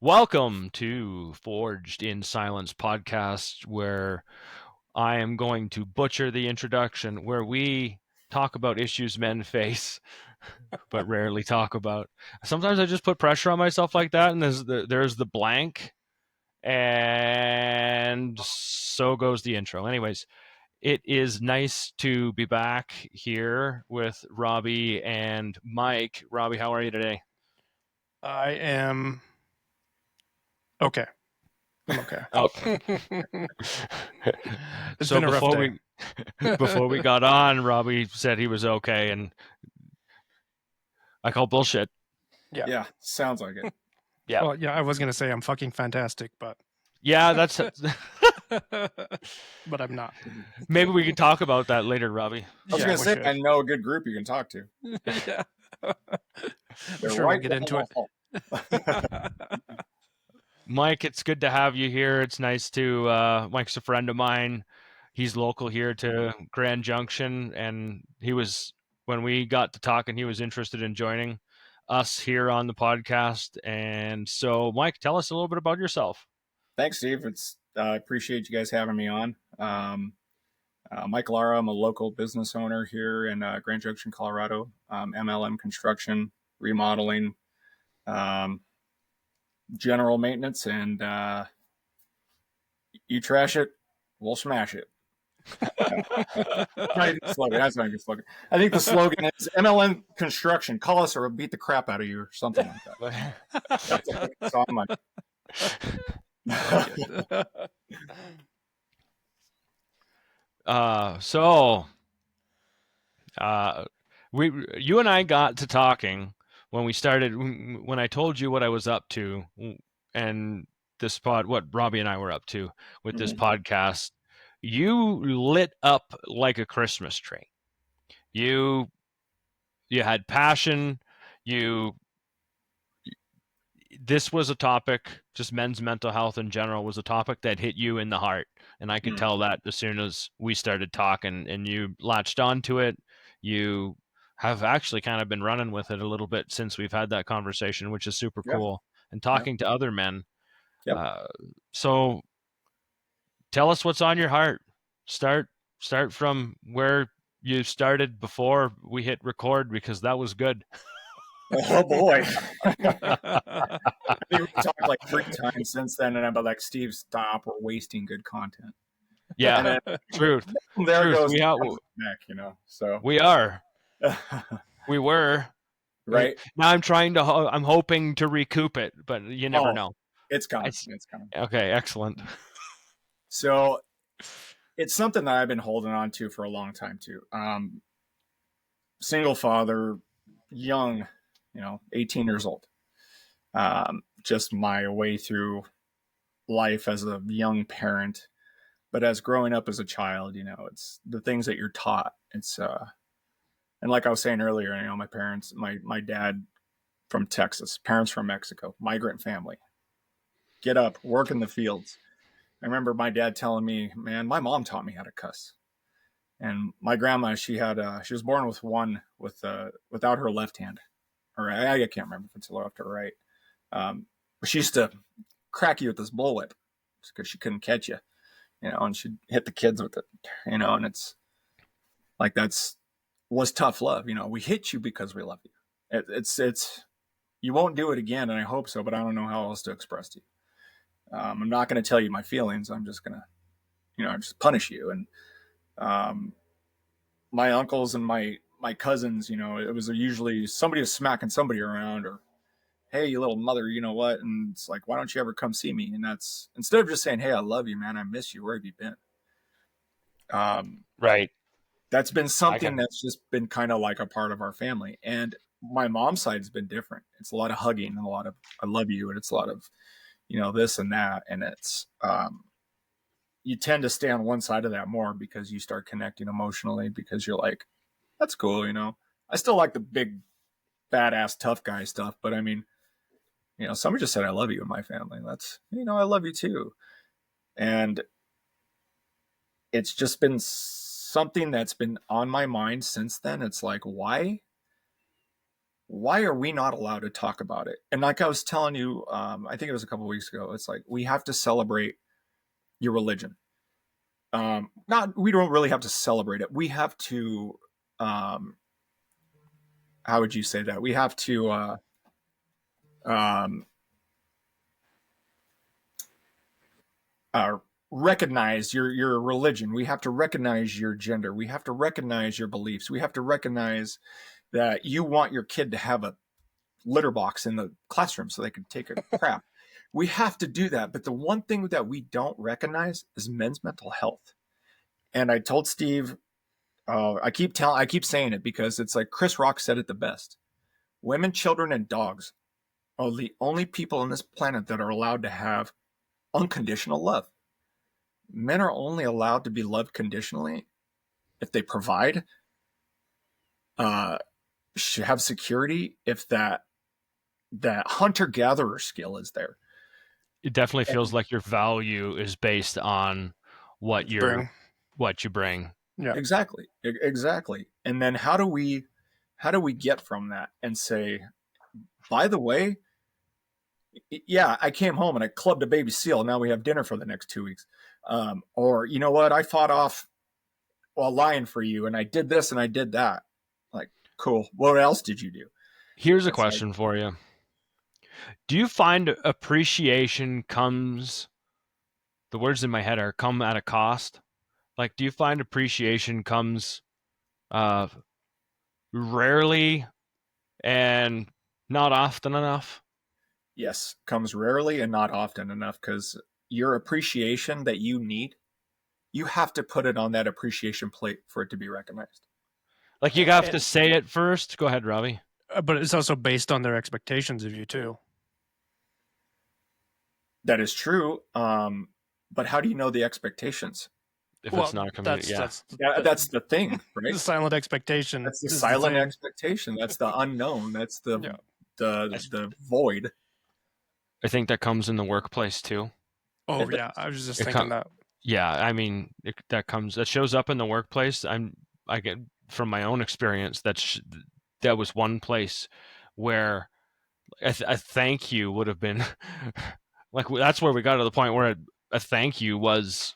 Welcome to Forged in Silence podcast, where I am going to butcher the introduction, where we talk about issues men face, but rarely talk about. Sometimes I just put pressure on myself like that, and there's the blank, and so goes the intro. Anyways, it is nice to be back here with Robbie and Mike. Robbie, how are you today? I am okay. I'm okay. Okay. It's So been a rough day. before we got on, Robbie said he was okay, and I call bullshit. Yeah, sounds like it. Yeah, Well, yeah, I was gonna say I'm fucking fantastic, but yeah, that's but I'm not. maybe we can talk about that later, Robbie. I was Yeah, gonna we say, should. I know a good group you can talk to. Yeah. I'm They're sure right we'll get into it. Mike, it's good to have you here. It's nice to Mike's a friend of mine. He's local here to Grand Junction, and he was when we got to talking, he was interested in joining us here on the podcast. And so, Mike, tell us a little bit about yourself. Thanks, Steve. I appreciate you guys having me on. Mike Lara, I'm a local business owner here in Grand Junction, Colorado. MLM construction, remodeling, general maintenance, and you trash it, we'll smash it. Slogan. That's not a good slogan. I think the slogan is MLM construction. Call us or we'll beat the crap out of you or something like that. That's a song like. You and I got to talking when we started, when I told you what I was up to and what Robbie and I were up to with this podcast. You lit up like a Christmas tree. You had passion. This was a topic, just men's mental health in general was a topic that hit you in the heart. And I could tell that as soon as we started talking and you latched onto it. You have actually kind of been running with it a little bit since we've had that conversation, which is super cool. And talking to other men. Yep. So tell us what's on your heart. Start from where you started before we hit record, because that was good. Oh boy. I think we've talked like 3 times since then, and I'm like, Steve, stop. We're wasting good content. Yeah, truth. There Truth. goes back, So we are. We were. Right. Now I'm hoping to recoup it, but you never know. It's coming. It's coming. Okay, excellent. So it's something that I've been holding on to for a long time too. Single father, young, 18 years old. Just my way through life as a young parent. But as growing up as a child, it's the things that you're taught. It's and like I was saying earlier, my parents, my dad from Texas, parents from Mexico, migrant family. Get up, work in the fields. I remember my dad telling me, man, my mom taught me how to cuss. And my grandma, she was born without her left hand. Or I can't remember if it's left or right. But she used to crack you with this bullwhip because she couldn't catch you, and she'd hit the kids with it, and it's like was tough love. We hit you because we love you. It's you won't do it again, and I hope so, but I don't know how else to express to you. I'm not going to tell you my feelings. I'm just going to, just punish you. And my uncles and my cousins, it was usually somebody was smacking somebody around, or, hey, you little mother, you know what? And it's like, why don't you ever come see me? And that's, instead of just saying, hey, I love you, man, I miss you, where have you been? Right. That's been something that's just been kind of like a part of our family. And my mom's side has been different. It's a lot of hugging and a lot of I love you, and it's a lot of this and that, and it's you tend to stay on one side of that more because you start connecting emotionally, because you're like, that's cool. I still like the big badass tough guy stuff, but I mean, somebody just said I love you in my family. That's, I love you too. And it's just been something that's been on my mind since then. It's like, why why are we not allowed to talk about it? And like I was telling you, I think it was a couple of weeks ago, it's like, we have to celebrate your religion. We don't really have to celebrate it. We have to, how would you say that? We have to, um, recognize your religion. We have to recognize your gender. We have to recognize your beliefs. We have to recognize that you want your kid to have a litter box in the classroom so they can take a crap. We have to do that. But the one thing that we don't recognize is men's mental health. And I told Steve, I keep saying it because it's like Chris Rock said it the best. Women, children, and dogs are the only people on this planet that are allowed to have unconditional love. Men are only allowed to be loved conditionally if they provide, should have security, if that hunter-gatherer skill is there. It definitely feels like your value is based on what you bring. Yeah. Exactly. And then how do we get from that and say, by the way, yeah, I came home and I clubbed a baby seal. Now we have dinner for the next 2 weeks. Or, you know what? I fought off a lion for you and I did this and I did that. Like, cool. What else did you do? Here's a question for you. Do you find appreciation comes, the words in my head are come at a cost? Like, do you find appreciation comes rarely and not often enough? Yes, comes rarely and not often enough, because your appreciation that you need, you have to put it on that appreciation plate for it to be recognized. Like, you have to say it first. Go ahead, Robbie. But it's also based on their expectations of you too. That is true. But how do you know the expectations? If it's not coming, that's the thing, right? The silent expectation. That's the silent expectation. That's the unknown. That's the void. I think that comes in the workplace too. Oh yeah, I was just thinking that. Yeah, I mean that shows up in the workplace. I get from my own experience that was one place where a thank you would have been like, that's where we got to the point where a thank you was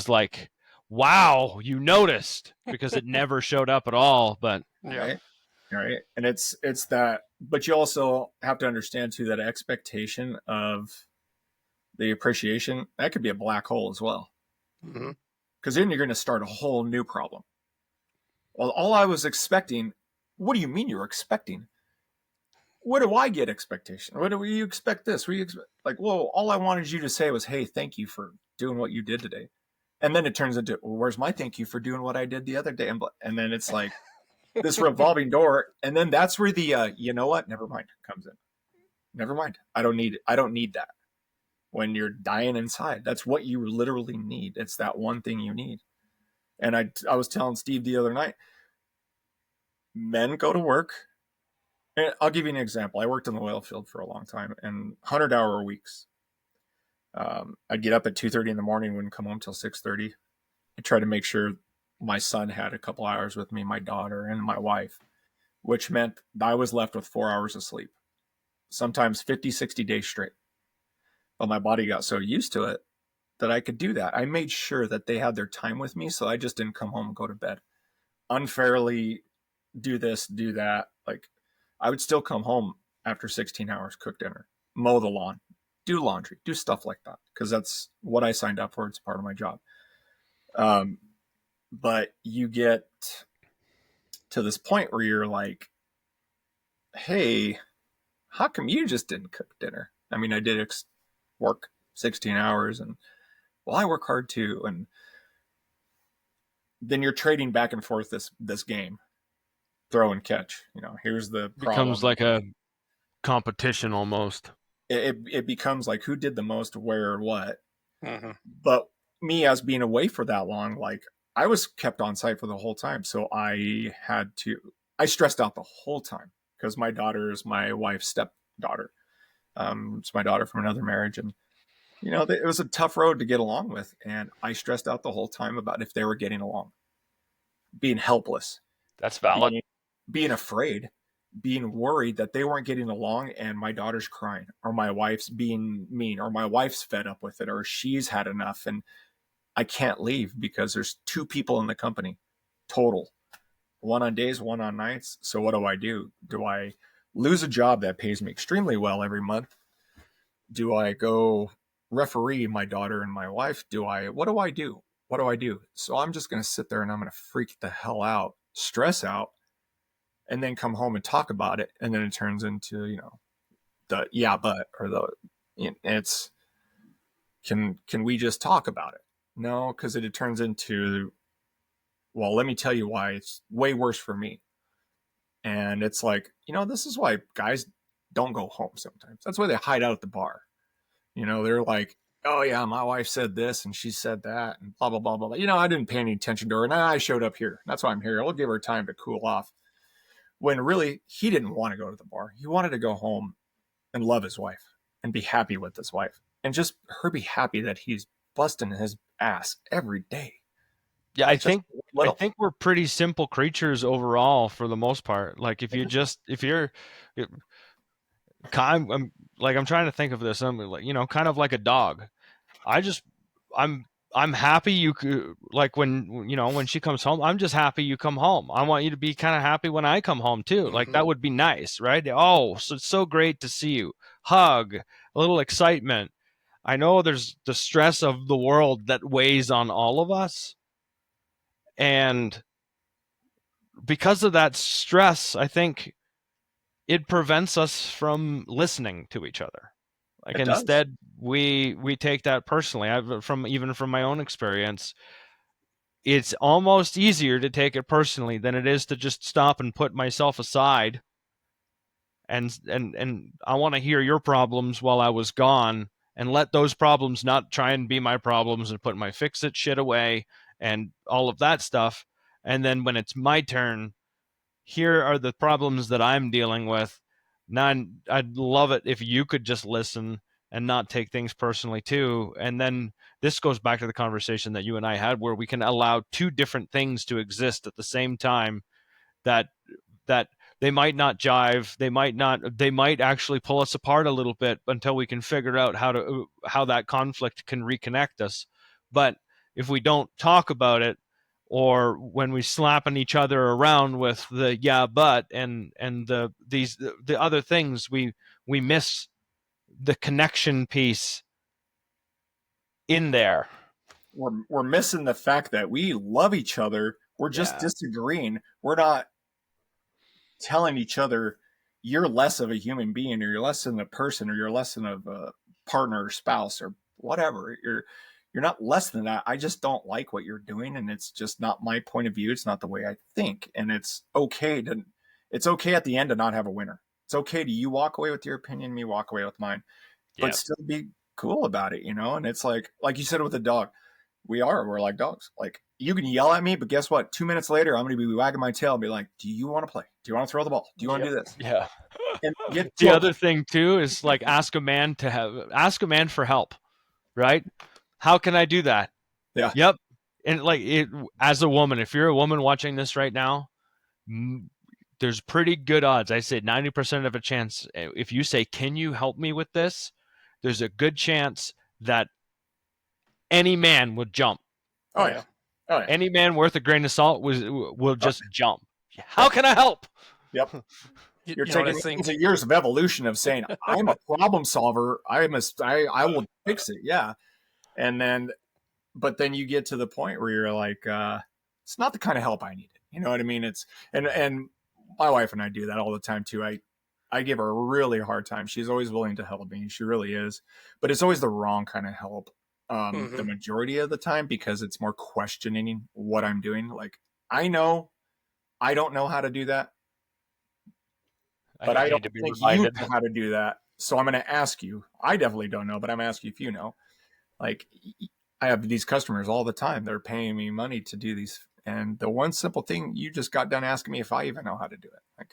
like, wow, you noticed, because it never showed up at all. But right. And it's that, but you also have to understand too that expectation of the appreciation, that could be a black hole as well. Because then you're going to start a whole new problem. Well, all I was expecting, what do you mean you were expecting? What do I get expectation? What do you expect this? What do you expect? Like, well, all I wanted you to say was, hey, thank you for doing what you did today. And then it turns into, well, where's my thank you for doing what I did the other day? And then it's like this revolving door. And then that's where the, you know what? Never mind comes in. Never mind. I don't need it. I don't need that. When you're dying inside, that's what you literally need. It's that one thing you need. And I was telling Steve the other night, men go to work. And I'll give you an example. I worked in the oil field for a long time, and 100-hour weeks. I'd get up at 2:30 in the morning, wouldn't come home till 6:30. I tried to make sure my son had a couple hours with me, my daughter, and my wife, which meant I was left with 4 hours of sleep, sometimes 50, 60 days straight. But my body got so used to it that I could do that. I made sure that they had their time with me, so I just didn't come home and go to bed. Unfairly do this, do that. Like, I would still come home after 16 hours, cook dinner, mow the lawn, do laundry, do stuff like that, because that's what I signed up for. It's part of my job. But you get to this point where you're like, hey, how come you just didn't cook dinner? I mean, I did work 16 hours and, well, I work hard too. And then you're trading back and forth this game, throw and catch. You know, here's the problem. Becomes like a competition almost. It becomes like who did the most, where, what. But me, as being away for that long, like, I was kept on site for the whole time. So I stressed out the whole time because my daughter is my wife's stepdaughter. It's my daughter from another marriage. And, you know, it was a tough road to get along with. And I stressed out the whole time about if they were getting along, being helpless. That's valid. Being afraid. being worried that they weren't getting along and my daughter's crying, or my wife's being mean, or my wife's fed up with it, or she's had enough and I can't leave because there's 2 people in the company total, one on days, one on nights. So what do? Do I lose a job that pays me extremely well every month? Do I go referee my daughter and my wife? What do I do? What do I do? So I'm just going to sit there and I'm going to freak the hell out, stress out, and then come home and talk about it. And then it turns into, the yeah, but, or it's, can we just talk about it? No, because it turns into, well, let me tell you why it's way worse for me. And it's like, this is why guys don't go home sometimes. That's why they hide out at the bar. They're like, oh yeah, my wife said this and she said that and blah, blah, blah, blah. I didn't pay any attention to her. And I showed up here. That's why I'm here. I'll give her time to cool off. When really he didn't want to go to the bar. He wanted to go home and love his wife and be happy with his wife and just her be happy that he's busting his ass every day. Yeah, I think we're pretty simple creatures overall for the most part. Like if you're I'm trying to think of this. I'm like, kind of like a dog. I'm happy you could, like when she comes home, I'm just happy you come home. I want you to be kind of happy when I come home too. Like that would be nice, right? Oh, so it's so great to see you. Hug, a little excitement. I know there's the stress of the world that weighs on all of us. And because of that stress, I think it prevents us from listening to each other. Like instead, we take that personally. From my own experience, it's almost easier to take it personally than it is to just stop and put myself aside. And I want to hear your problems while I was gone, and let those problems not try and be my problems, and put my fix-it shit away and all of that stuff. And then when it's my turn, here are the problems that I'm dealing with. Now, I'd love it if you could just listen and not take things personally too. And then this goes back to the conversation that you and I had, where we can allow 2 different things to exist at the same time that they might not jive. They might actually pull us apart a little bit until we can figure out how that conflict can reconnect us. But if we don't talk about it, or when we slapping each other around with the yeah but and the other things, we miss the connection piece in there. We're missing the fact that we love each other. We're just disagreeing. We're not telling each other you're less of a human being, or you're less than a person, or you're less than a partner or spouse or whatever. You're not less than that. I just don't like what you're doing, and it's just not my point of view. It's not the way I think, and it's okay at the end to not have a winner. It's okay to you walk away with your opinion, me walk away with mine, but still be cool about it, And it's like you said with the dog, we're like dogs. Like, you can yell at me, but guess what? 2 minutes later, I'm going to be wagging my tail and be like, do you want to play? Do you want to throw the ball? Do you want to do this? Yeah. And the other thing too is like ask a man for help, right? How can I do that? Yeah. Yep. And as a woman, if you're a woman watching this right now, there's pretty good odds. I say 90% of a chance. If you say, can you help me with this? There's a good chance that any man would jump. Oh yeah. Any man worth a grain of salt will just jump. How can I help? Yep. You're taking into years of evolution of saying, I'm a problem solver. I will fix it. Yeah. And then, but then you get to the point where you're like, it's not the kind of help I needed. You know what I mean? It's, and my wife and I do that all the time too. I give her a really hard time. She's always willing to help me. She really is, but it's always the wrong kind of help. The majority of the time, because it's more questioning what I'm doing. Like, I know I don't know how to do that, but I don't think you know how to do that. So I'm going to ask you. I definitely don't know, but I'm asking you if you know. Like, I have these customers all the time. They're paying me money to do these. And the one simple thing, you just got done asking me if I even know how to do it.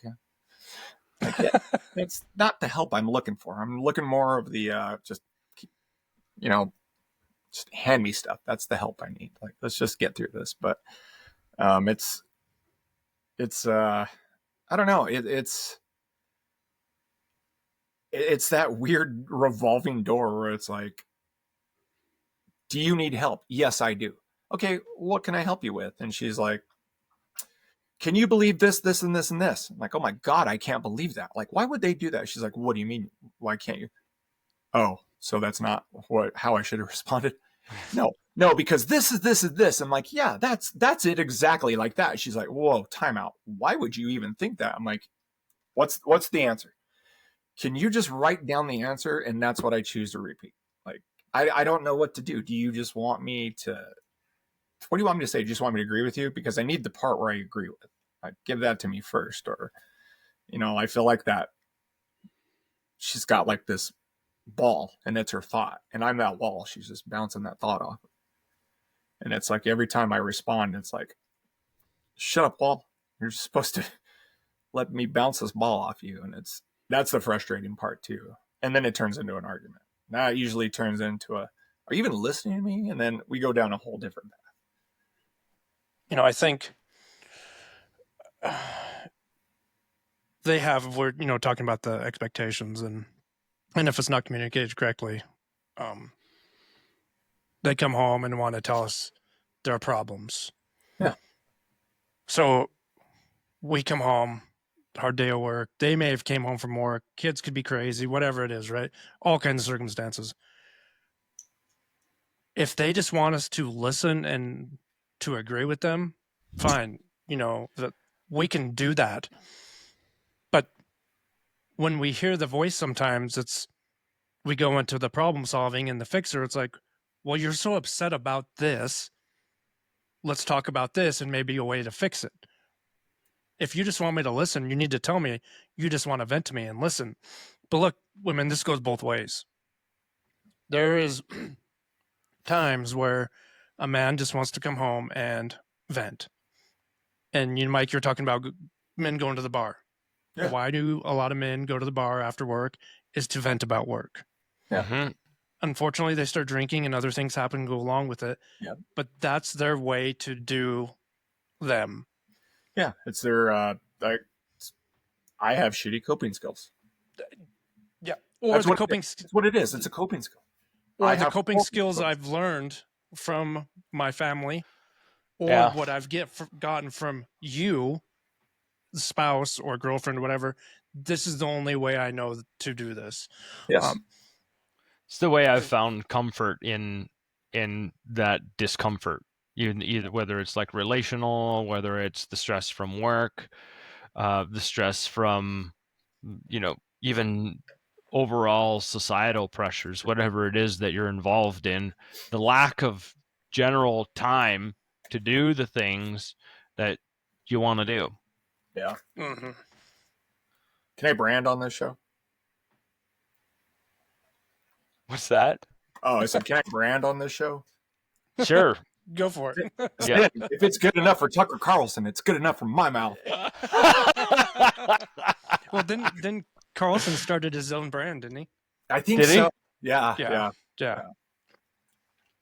Okay. It's not the help I'm looking for. I'm looking more of the, just hand me stuff. That's the help I need. Like, let's just get through this. But, it's I don't know. it's that weird revolving door where it's like, do you need help? Yes, I do. Okay, what can I help you with? And she's like, can you believe this, this, and this, and this? I'm like, oh my God, I can't believe that. Like, why would they do that? She's like, what do you mean? Why can't you? Oh, so that's not how I should have responded. No, because this is this is this. I'm like, yeah, that's it exactly like that. She's like, whoa, timeout. Why would you even think that? I'm like, what's the answer? Can you just write down the answer? And that's what I choose to repeat. Like, I don't know what to do. Do you just want me to, what do you want me to say? Do you just want me to agree with you? Because I need the part where I agree with. Give that to me first. Or, I feel like that she's got like this ball and it's her thought. And I'm that wall. She's just bouncing that thought off. And it's like every time I respond, it's like, shut up, wall. You're just supposed to let me bounce this ball off you. And that's the frustrating part too. And then it turns into an argument. That usually turns into are you even listening to me? And then we go down a whole different path. I think we're talking about the expectations, and if it's not communicated correctly, they come home and want to tell us their problems. Yeah. So we come home, hard day of work. They may have came home from work. Kids could be crazy, whatever it is, right? All kinds of circumstances. If they just want us to listen and to agree with them, fine. That we can do that. But when we hear the voice, sometimes we go into the problem solving and the fixer. It's like, well, you're so upset about this. Let's talk about this and maybe a way to fix it. If you just want me to listen, you need to tell me you just want to vent to me and listen. But look, women, this goes both ways. There is times where a man just wants to come home and vent. And Mike, you're talking about men going to the bar. Yeah. Why do a lot of men go to the bar after work? Is to vent about work. Yeah. Mm-hmm. Unfortunately, they start drinking and other things happen and go along with it. Yeah. But that's their way to do them. Yeah. It's their, I have shitty coping skills. Yeah. Or That's the coping. That's what it is. It's a coping skill. Or the coping skills I've learned from my family, or what I've gotten from you, spouse or girlfriend or whatever. This is the only way I know to do this. Yes. It's the way I've found comfort in that discomfort. Either whether it's like relational, whether it's the stress from work, the stress from even overall societal pressures, whatever it is that you're involved in, the lack of general time to do the things that you want to do. Yeah. Mm-hmm. Can I brand on this show? What's that? Oh, I said, can I brand on this show? Sure. Go for it. Yeah. If it's good enough for Tucker Carlson, it's good enough for my mouth. Well, then Carlson started his own brand, didn't he? I think Did he? so. Yeah.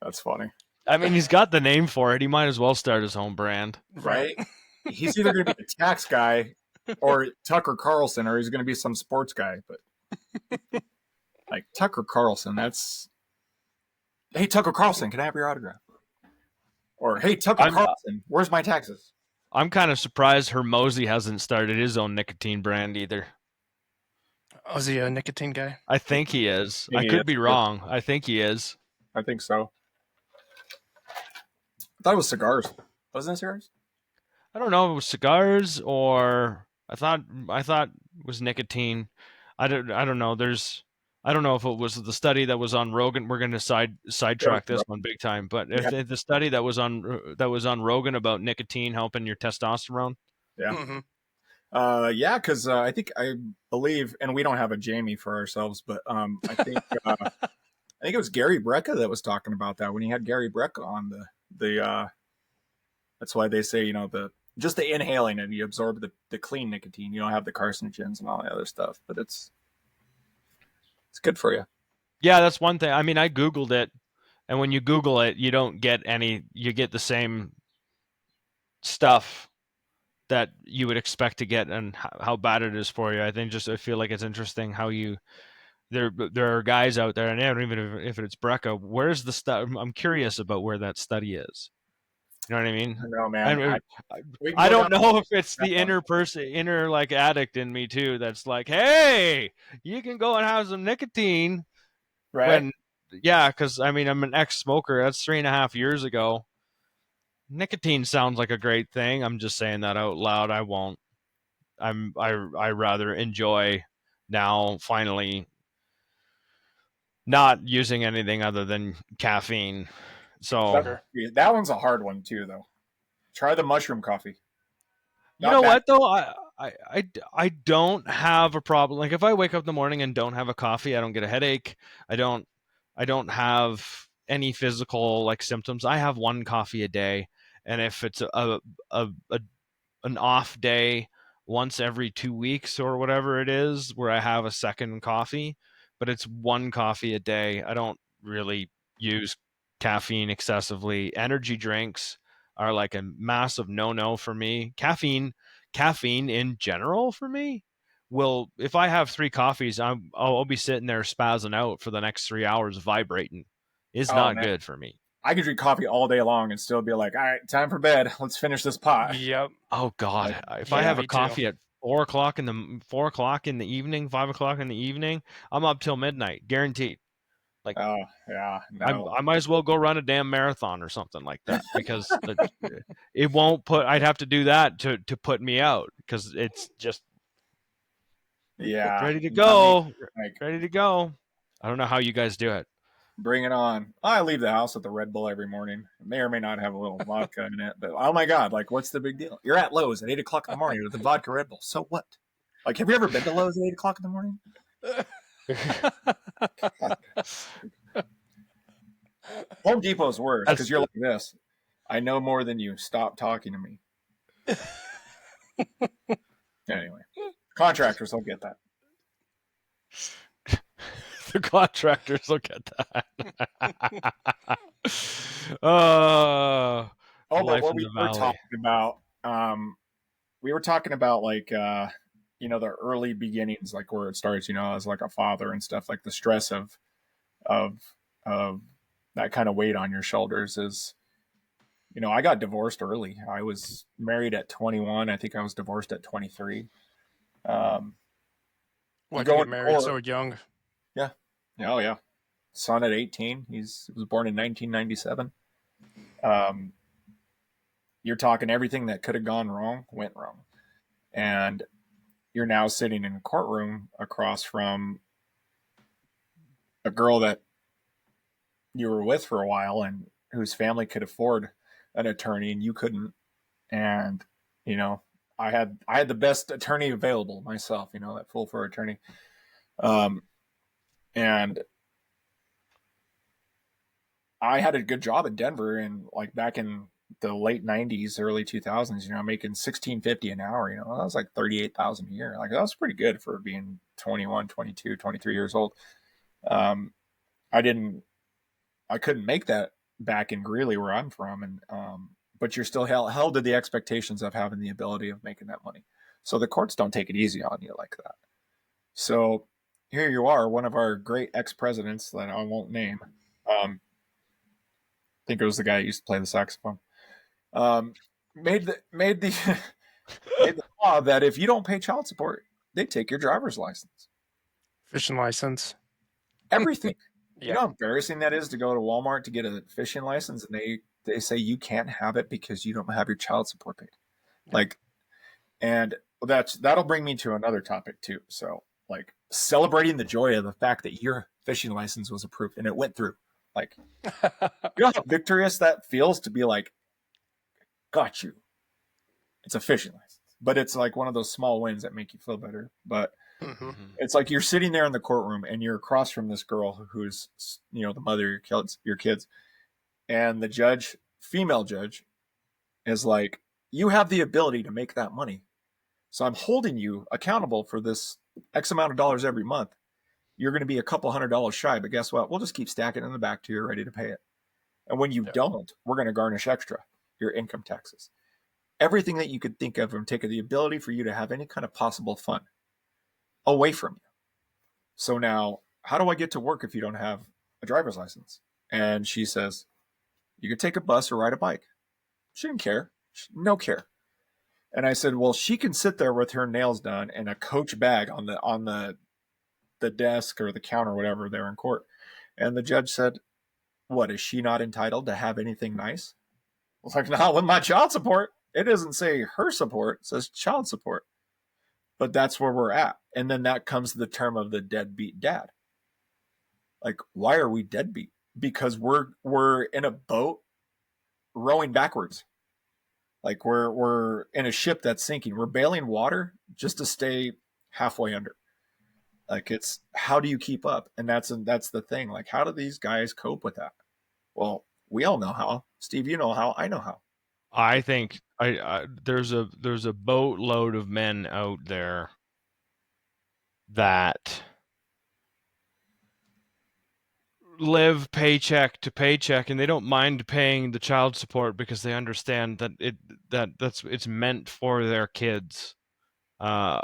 That's funny. I mean, he's got the name for it. He might as well start his own brand. Right? He's either going to be a tax guy or Tucker Carlson, or he's going to be some sports guy. But like Tucker Carlson, that's, hey, Tucker Carlson, can I have your autograph? Or, hey, Tucker Carlson, where's my taxes? I'm kind of surprised Hermosi hasn't started his own nicotine brand either. Oh, is he a nicotine guy? I think he is. Yeah, I could be wrong. I think he is. I think so. I thought it was cigars. Wasn't it cigars? I don't know if it was cigars or I thought it was nicotine. I don't know. I don't know if it was the study that was on Rogan. We're going to sidetrack this one big time, but if the study that was on Rogan about nicotine helping your testosterone. Yeah. Mm-hmm. Yeah, because I believe, and we don't have a Jamie for ourselves, but I think it was Gary Brecka that was talking about that when he had Gary Brecka on the that's why they say, just the inhaling and you absorb the clean nicotine. You don't have the carcinogens and all the other stuff, but it's good for you. Yeah, that's one thing. I mean, I Googled it, and when you Google it, you don't get you get the same stuff that you would expect to get and how bad it is for you. I feel like it's interesting how you there are guys out there, and I don't even if it's Brecca. Where's the study? I'm curious about where that study is. You know what I mean? I know, man. And We can I go don't down know if it's that the one. inner like addict in me too. That's like, hey, you can go and have some nicotine Right? when, yeah, because I mean, I'm an ex-smoker. That's 3.5 years ago. Nicotine sounds like a great thing. I'm just saying that out loud. I won't. I rather enjoy now finally not using anything other than caffeine. So Sugar. That one's a hard one too, though. Try the mushroom coffee. you Not know bad. what though? I don't have a problem. Like if I wake up in the morning and don't have a coffee, I don't get a headache. I don't I don't have any physical like symptoms. I have one coffee a day, and if it's a an off day once every 2 weeks or whatever it is where I have a second coffee, but it's one coffee a day. I don't really use caffeine excessively. Energy drinks are like a massive no-no for me. Caffeine in general for me will, if I have three coffees, I'll be sitting there spazzing out for the next 3 hours vibrating. It's Oh not man, good for me. I could drink coffee all day long and still be like, all right, time for bed. Let's finish this pot. Yep. Oh God! Like, If I Yeah, have a me too. coffee at 4 o'clock in the 4 o'clock in the evening, 5 o'clock in the evening, I'm up till midnight, guaranteed. Like oh yeah, no, I might as well go run a damn marathon or something like that because it won't put. I'd have to do that to put me out because it's just yeah, ready to not me. go, Like, ready to go. I don't know how you guys do it. bring it on. I leave the house with the Red Bull every morning. It may or may not have a little vodka in it, but oh my god, like, what's the big deal? You're at Lowe's at 8 o'clock in the morning with the vodka Red Bull. So what? Like, have you ever been to Lowe's at 8 o'clock in the morning? Home Depot's worse because you're like this. I know more than you. Stop talking to me. Anyway, contractors will get that. The contractors look at that. Oh, but Life what in we the were valley. talking about, we were talking about like the early beginnings, like where it starts, as like a father and stuff, like the stress of of that kind of weight on your shoulders is, I got divorced early. I was married at 21. I think I was divorced at 23. Um, you Why'd you go get into married court, so young? yeah, oh yeah, son at 18. He was born in 1997. Um, you're talking everything that could have gone wrong went wrong, and you're now sitting in a courtroom across from a girl that you were with for a while and whose family could afford an attorney and you couldn't. And you know I had the best attorney available myself, that full for attorney. um and I had a good job in Denver, and like back in the late 90s, early 2000s, making 1650 an hour. That was like 38,000 a year. Like, that was pretty good for being 21, 22, 23 years old. um I didn't I couldn't make that back in Greeley where I'm from, and but you're still held to the expectations of having the ability of making that money. So the courts don't take it easy on you like that. So here you are, one of our great ex-presidents that I won't name. I think it was the guy who used to play the saxophone. Um, made the made the law that if you don't pay child support, they take your driver's license, Fishing license. everything. You Yeah. know how embarrassing that is to go to Walmart to get a fishing license, and they say you can't have it because you don't have your child support paid. Like, and that'll bring me to another topic too. So, like, celebrating the joy of the fact that your fishing license was approved and it went through. Like, you know how victorious that feels to be like, got you. It's a fishing license, but it's like one of those small wins that make you feel better. But Mm-hmm. it's like you're sitting there in the courtroom and you're across from this girl who's, the mother of your kids, and the judge, female judge, is like, you have the ability to make that money, so I'm holding you accountable for this X amount of dollars every month. You're going to be a couple $100 shy, but guess what? We'll just keep stacking it in the back till you're ready to pay it. And when you don't, we're going to garnish extra your income taxes. Everything that you could think of, and take the ability for you to have any kind of possible fun away from you. So now how do I get to work if you don't have a driver's license? And she says, you could take a bus or ride a bike. She didn't care. No care. And I said, well, she can sit there with her nails done and a Coach bag on the desk or the counter, or whatever, there in court. And the judge said, what, is she not entitled to have anything nice? I was like, not with my child support. It doesn't say her support, it says child support. But that's where we're at. And then that comes the term of the deadbeat dad. Like, why are we deadbeat? Because we're in a boat rowing backwards. Like we're in a ship that's sinking. We're bailing water just to stay halfway under. Like, it's, how do you keep up? And that's the thing. Like, how do these guys cope with that? Well, we all know how. Steve, you know how. I know how. I think there's a boatload of men out there that live paycheck to paycheck, and they don't mind paying the child support because they understand that it's meant for their kids. I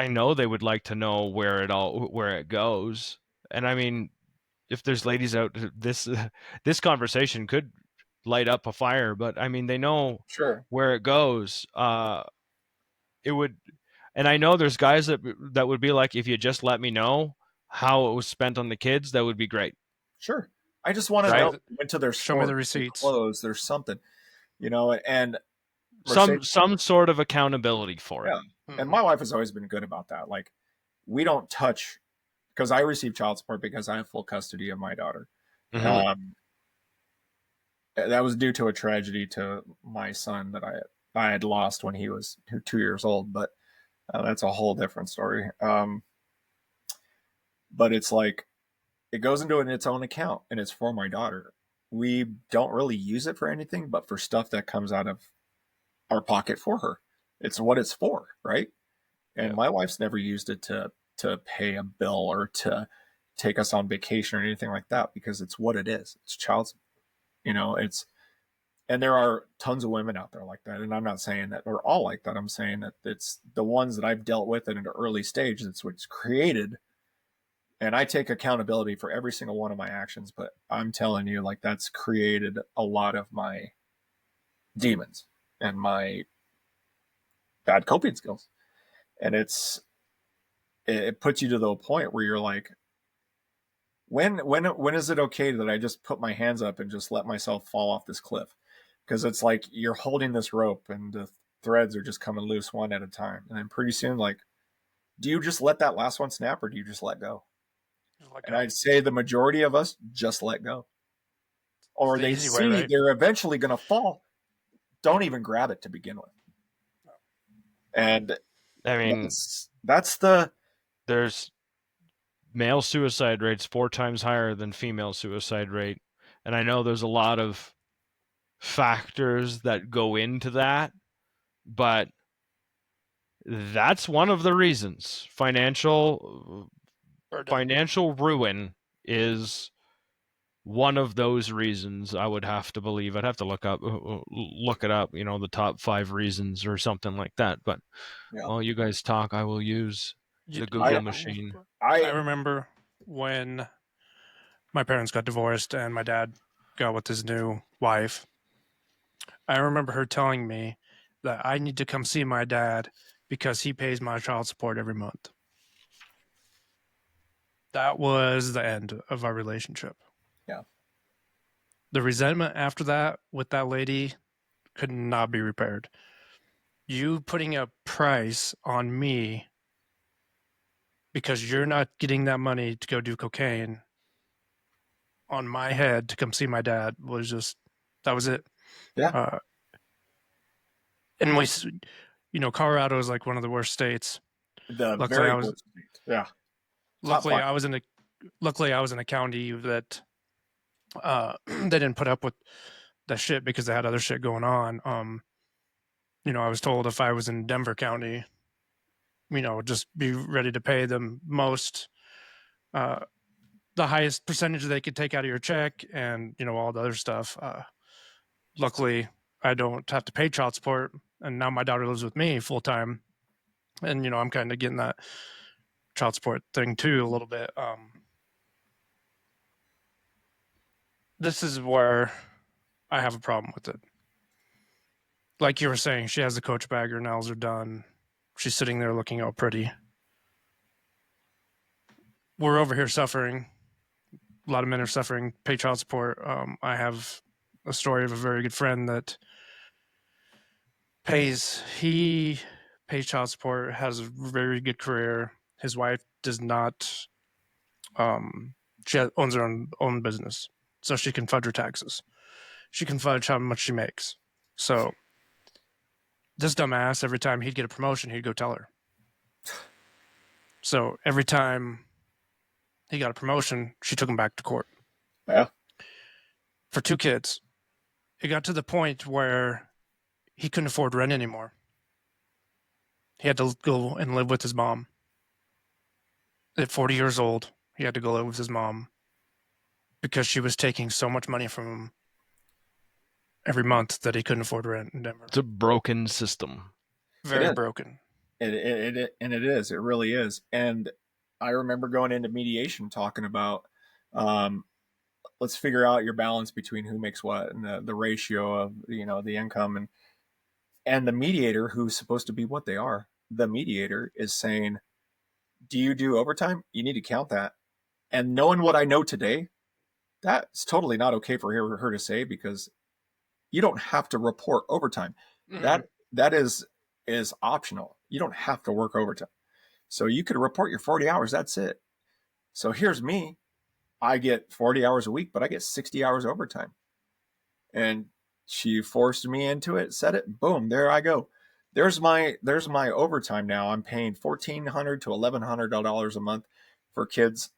know they would like to know where it goes, and I mean, if there's ladies out, this conversation could light up a fire, but I mean, they know Sure. where it goes. It would, and I know there's guys that would be like, if you just let me know how it was spent on the kids, that would be great. Sure. I just want to Right? know, went to their Show store, me the receipts. clothes, there's something, and Some sort of accountability for it. Yeah. And my wife has always been good about that. Like, we don't touch, because I receive child support because I have full custody of my daughter. Mhm. That was due to a tragedy to my son that I had lost when he was 2 years old, but that's a whole different story. But it's like, it goes into its own account, and it's for my daughter. We don't really use it for anything but for stuff that comes out of our pocket for her. It's what it's for, right? And my wife's never used it to pay a bill or to take us on vacation or anything like that, because it's what it is. It's child, it's, and there are tons of women out there like that. And I'm not saying that they're all like that. I'm saying that it's the ones that I've dealt with at an early stage. That's what's created. And I take accountability for every single one of my actions, but I'm telling you, like, that's created a lot of my demons and my bad coping skills. And it puts you to the point where you're like, when is it okay that I just put my hands up and just let myself fall off this cliff? Because it's like you're holding this rope and the threads are just coming loose one at a time. And then pretty soon, like, do you just let that last one snap, or do you just let go? And I'd say the majority of us just let go. Or they see right? They're eventually going to fall. Don't even grab it to begin with. And I mean, there's male suicide rates 4 times higher than female suicide rate. And I know there's a lot of factors that go into that, but that's one of the reasons. Financial ruin is one of those reasons. I would have to believe. I'd have to look it up, the top 5 reasons or something like that. But while you guys talk, I will use the Google machine. I remember when my parents got divorced and my dad got with his new wife. I remember her telling me that I need to come see my dad because he pays my child support every month. That was the end of our relationship. Yeah. The resentment after that with that lady could not be repaired. You putting a price on me because you're not getting that money to go do cocaine on my head to come see my dad was that was it. Yeah. And Colorado is like one of the worst states. Luckily, worst state. Yeah. Luckily, I was in a county that they didn't put up with that shit because they had other shit going on. I was told if I was in Denver County, just be ready to pay them the highest percentage they could take out of your check, and all the other stuff. Luckily, I don't have to pay child support, and now my daughter lives with me full time, and I'm kind of getting that child support thing too a little bit. This is where I have a problem with it. Like you were saying, she has the coach bag, her nails are done. She's sitting there looking all pretty. We're over here suffering. A lot of men are suffering, pay child support. I have a story of a very good friend that he pays child support, has a very good career. His wife does not. She owns her own business, so she can fudge her taxes. She can fudge how much she makes. So this dumbass, every time he'd get a promotion, he'd go tell her. So every time he got a promotion, she took him back to court. Yeah. For 2 kids. It got to the point where he couldn't afford rent anymore. He had to go and live with his mom. At 40 years old, he had to go live with his mom because she was taking so much money from him every month that he couldn't afford rent in Denver. It's a broken system. Very broken. And it is. It really is. And I remember going into mediation talking about, let's figure out your balance between who makes what and the ratio of, the income. And the mediator, who's supposed to be what they are, the mediator is saying, do you do overtime? You need to count that. And knowing what I know today, that's totally not okay for her to say, because you don't have to report overtime. Mm-hmm. That is optional. You don't have to work overtime. So you could report your 40 hours. That's it. So here's me. I get 40 hours a week, but I get 60 hours overtime. And she forced me into it, said it, boom, there I go. There's my overtime now. I'm paying $1,400 to $1,100 a month for kids,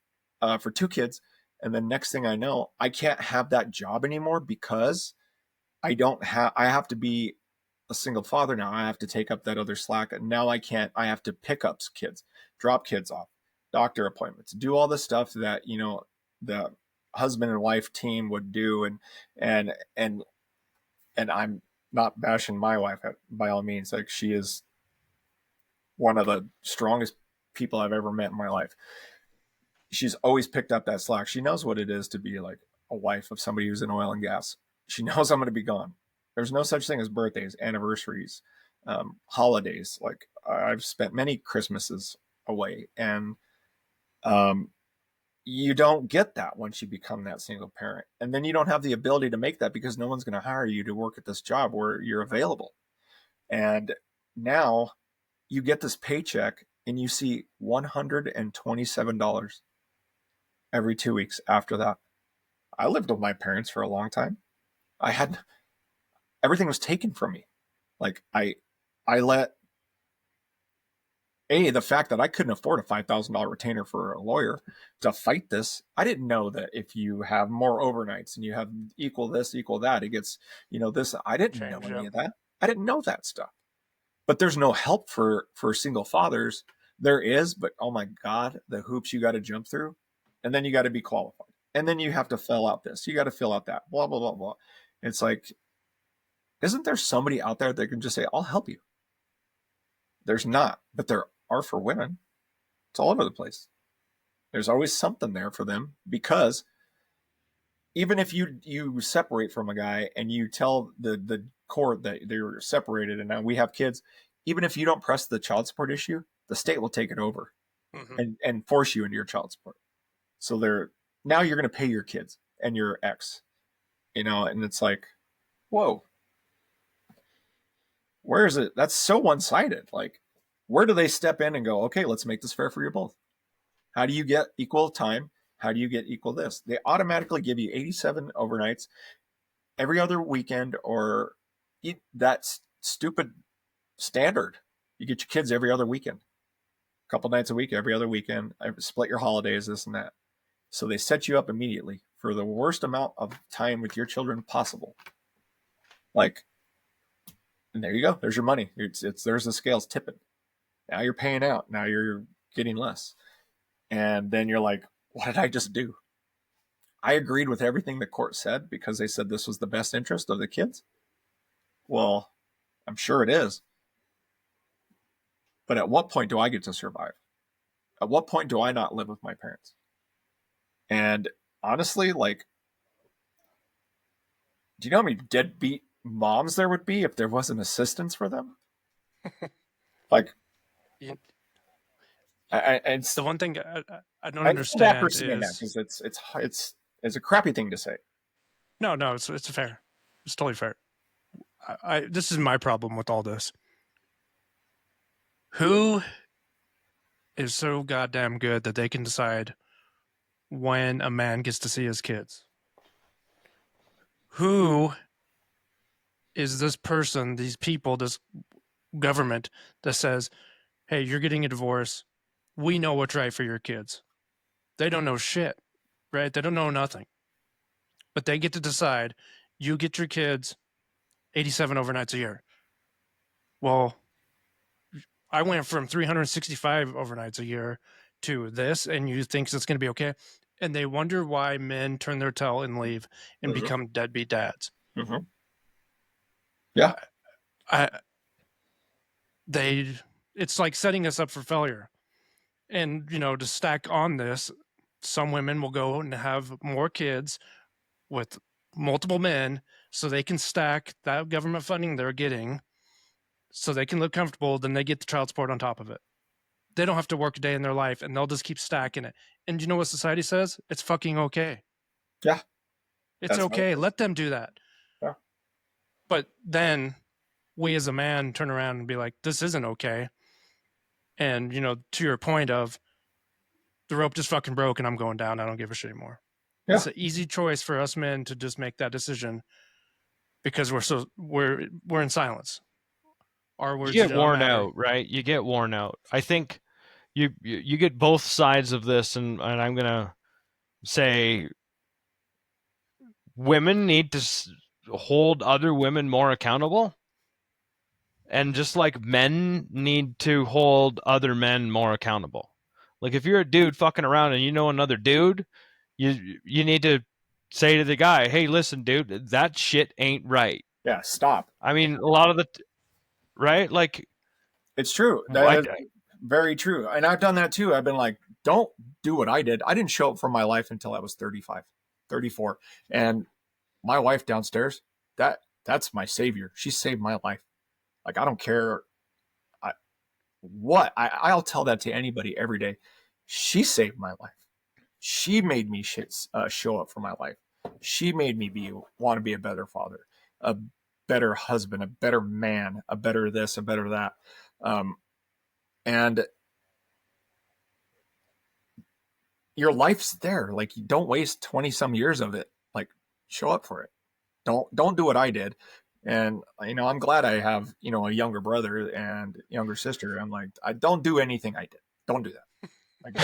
for 2 kids. And the next thing I know, I can't have that job anymore because I have to be a single father now. I have to take up that other slack. And now I can't. I have to pick up kids, drop kids off, doctor appointments, do all the stuff that, the husband and wife team would do. And I'm not bashing my wife by all means. Like, she is one of the strongest people I've ever met in my life. She's always picked up that slack. She knows what it is to be like a wife of somebody who's in oil and gas. She knows I'm going to be gone. There's no such thing as birthdays, anniversaries, holidays. Like, I've spent many Christmases away, and you don't get that once you become that single parent. And then you don't have the ability to make that because no one's going to hire you to work at this job where you're available. And now you get this paycheck and you see $127 every 2 weeks after that. I lived with my parents for a long time. Everything was taken from me. Like, I let the fact that I couldn't afford a $5,000 retainer for a lawyer to fight this. I didn't know that if you have more overnights and you have equal this, equal that, it gets, this. I didn't know any of that. I didn't know that stuff. But there's no help for single fathers. There is, but oh my God, the hoops you got to jump through. And then you got to be qualified. And then you have to fill out this. You got to fill out that. Blah, blah, blah, blah. It's like, isn't there somebody out there that can just say, I'll help you? There's not, but there are for women. It's all over the place. There's always something there for them, because even if you separate from a guy and you tell the court that they're separated and now we have kids, even if you don't press the child support issue, the state will take it over and force you into your child support. So now you're going to pay your kids and your ex, and it's like, whoa, where is it? That's so one-sided. Like, where do they step in and go, okay, let's make this fair for you both? How do you get equal time? How do you get equal this? They automatically give you 87 overnights every other weekend, or that stupid standard. You get your kids every other weekend, a couple nights a week, every other weekend. Split your holidays, this and that. So they set you up immediately for the worst amount of time with your children possible. Like, and there you go. There's your money. There's the scales tipping. Now you're paying out. Now you're getting less. And then you're like, what did I just do? I agreed with everything the court said because they said this was the best interest of the kids. Well, I'm sure it is. But at what point do I get to survive? At what point do I not live with my parents? And honestly, like, do you know how many deadbeat moms there would be if there wasn't assistance for them? Like, Yeah. it's The one thing I don't I feel bad for understand saying that is because it's a crappy thing to say. no, it's fair. It's totally fair. This is my problem with all this. Who is so goddamn good that they can decide when a man gets to see his kids? Who is this person, these people, this government that says, hey, you're getting a divorce. We know what's right for your kids. They don't know shit, right? They don't know nothing. But they get to decide you get your kids 87 overnights a year. Well, I went from 365 overnights a year to this, and you think it's going to be okay. And they wonder why men turn their tail and leave and become deadbeat dads. Mm-hmm. Yeah. It's like setting us up for failure. And, to stack on this, some women will go and have more kids with multiple men so they can stack that government funding they're getting so they can live comfortable. Then they get the child support on top of it. They don't have to work a day in their life and they'll just keep stacking it. And you know what society says? It's fucking okay. Yeah. It's okay. Let them do that. Yeah. But then we as a man turn around and be like, this isn't okay. And, to your point of the rope just fucking broke and I'm going down. I don't give a shit anymore. Yeah. It's an easy choice for us men to just make that decision because we're in silence. Our words you get worn out, right? You get worn out. I think you get both sides of this, and I'm gonna say women need to hold other women more accountable, and just like men need to hold other men more accountable. Like if you're a dude fucking around and you know another dude, you need to say to the guy, hey, listen, dude, that shit ain't right. Yeah, stop. I mean, a lot of the right, like it's true. That's very true. And I've done that too. I've been like, don't do what I did. I didn't show up for my life until I was 35, 34. And my wife downstairs, that's my savior. She saved my life. Like, I don't care I'll tell that to anybody every day. She saved my life. She made me show up for my life. She made me want to be a better father, a better husband, a better man, a better this, a better that. And your life's there. Like, you don't waste 20 some years of it. Like, show up for it. Don't do what I did. And, I'm glad I have, a younger brother and younger sister. I'm like, I don't do anything I did. Don't do that. Like,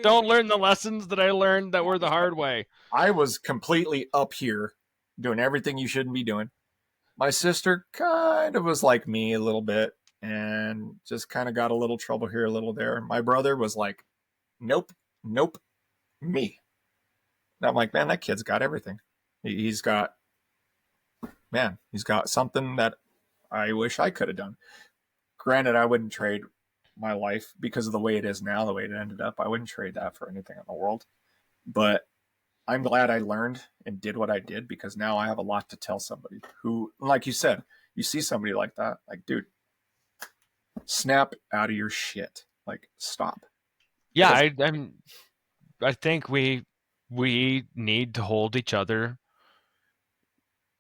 don't learn the lessons that I learned that were the hard way. I was completely up here doing everything you shouldn't be doing. My sister kind of was like me a little bit and just kind of got a little trouble here, a little there. My brother was like, nope, me. And I'm like, man, that kid's got everything. He's got something that I wish I could have done. Granted, I wouldn't trade my life because of the way it is now, the way it ended up. I wouldn't trade that for anything in the world. But I'm glad I learned and did what I did because now I have a lot to tell somebody who, like you said, you see somebody like that, like, dude, snap out of your shit. Like, stop. Yeah, I think we need to hold each other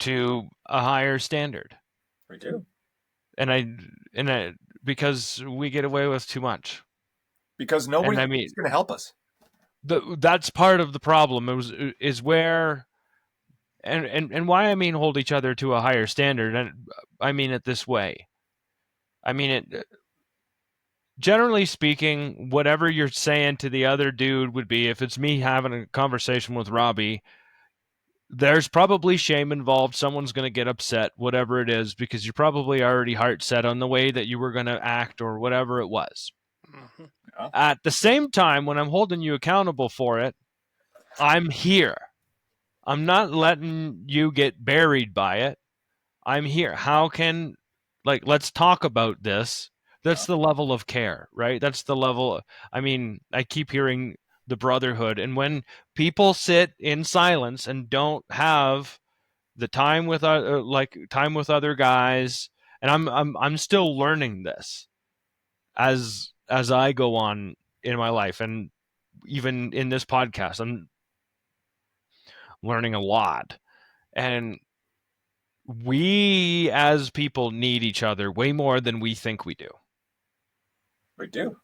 to a higher standard. We do. And I because we get away with too much. Because nobody's going to help us. That's part of the problem. Is where, and why I mean hold each other to a higher standard. And I mean it this way. I mean it. Generally speaking, whatever you're saying to the other dude would be, if it's me having a conversation with Robbie, there's probably shame involved. Someone's going to get upset, whatever it is, because you're probably already heart set on the way that you were going to act or whatever it was. Mm-hmm. Yeah. At the same time, when I'm holding you accountable for it, I'm here. I'm not letting you get buried by it. I'm here. How can, let's talk about this, That's the level of care, right? That's the level. I mean, I keep hearing the brotherhood, and when people sit in silence and don't have the time with time with other guys, and I'm still learning this as I go on in my life, and even in this podcast, I'm learning a lot. And we as people need each other way more than we think we do. We do.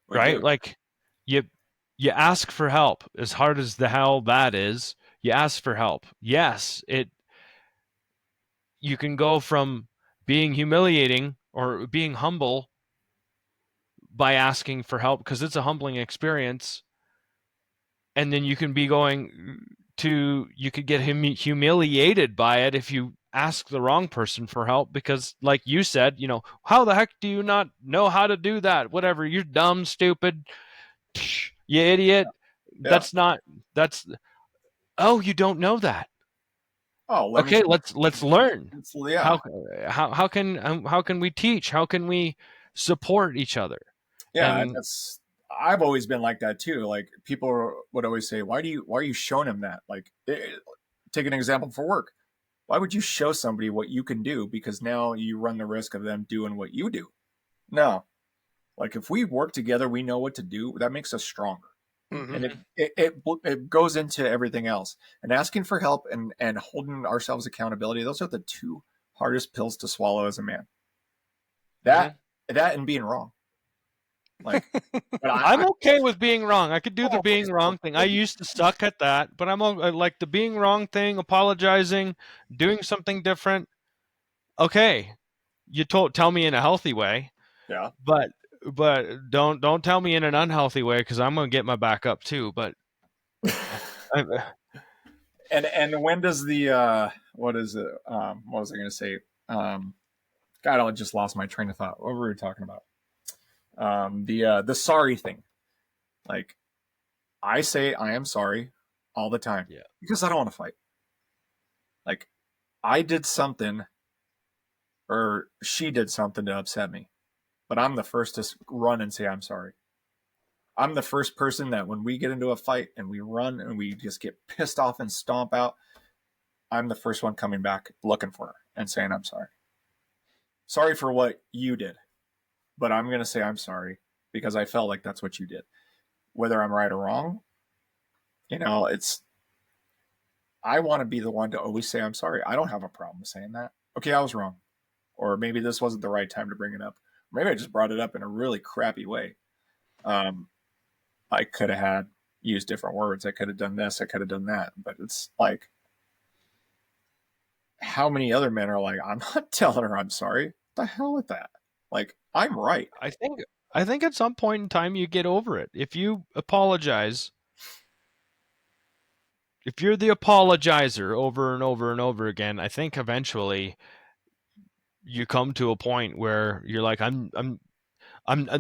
We Right? do. Like you you ask for help, as hard as the hell that is. You ask for help. Yes, you can go from being humiliating or being humble by asking for help because it's a humbling experience, and then you can be going you could get humiliated by it if you ask the wrong person for help, because like you said, how the heck do you not know how to do that? Whatever, you're dumb, stupid, you idiot. Yeah. That's oh, you don't know that. Oh, let me. Okay, let's learn. Yeah. How can we teach? How can we support each other? Yeah, and And I've always been like that too. Like people would always say, why are you showing him that? Like take an example for work. Why would you show somebody what you can do? Because now you run the risk of them doing what you do. No. Like if we work together, we know what to do. That makes us stronger. Mm-hmm. And it goes into everything else. And asking for help and holding ourselves accountability, those are the two hardest pills to swallow as a man. That and being wrong. Like, but I'm okay with being wrong. I could do the being please, wrong thing. I used to suck at that, but like the being wrong thing, apologizing, doing something different. Okay, you tell me in a healthy way, yeah. but don't tell me in an unhealthy way, because I'm gonna get my back up too. But I, And when does the what is it? What was I going to say? God, I just lost my train of thought. What were we talking about? The sorry thing. Like I say, I am sorry all the time. Yeah. Because I don't want to fight. Like I did something, or she did something to upset me, but I'm the first to run and say I'm sorry. I'm the first person that when we get into a fight and we run and we just get pissed off and stomp out, I'm the first one coming back looking for her and saying I'm sorry. Sorry for what you did, but I'm going to say I'm sorry because I felt like that's what you did. Whether I'm right or wrong, I want to be the one to always say I'm sorry. I don't have a problem saying that. Okay, I was wrong. Or maybe this wasn't the right time to bring it up. Maybe I just brought it up in a really crappy way. I could have used different words. I could have done this. I could have done that. But it's like, how many other men are like, I'm not telling her I'm sorry. What the hell with that? Like, I'm right. I think at some point in time you get over it. If you apologize, if you're the apologizer over and over and over again, I think eventually you come to a point where you're like,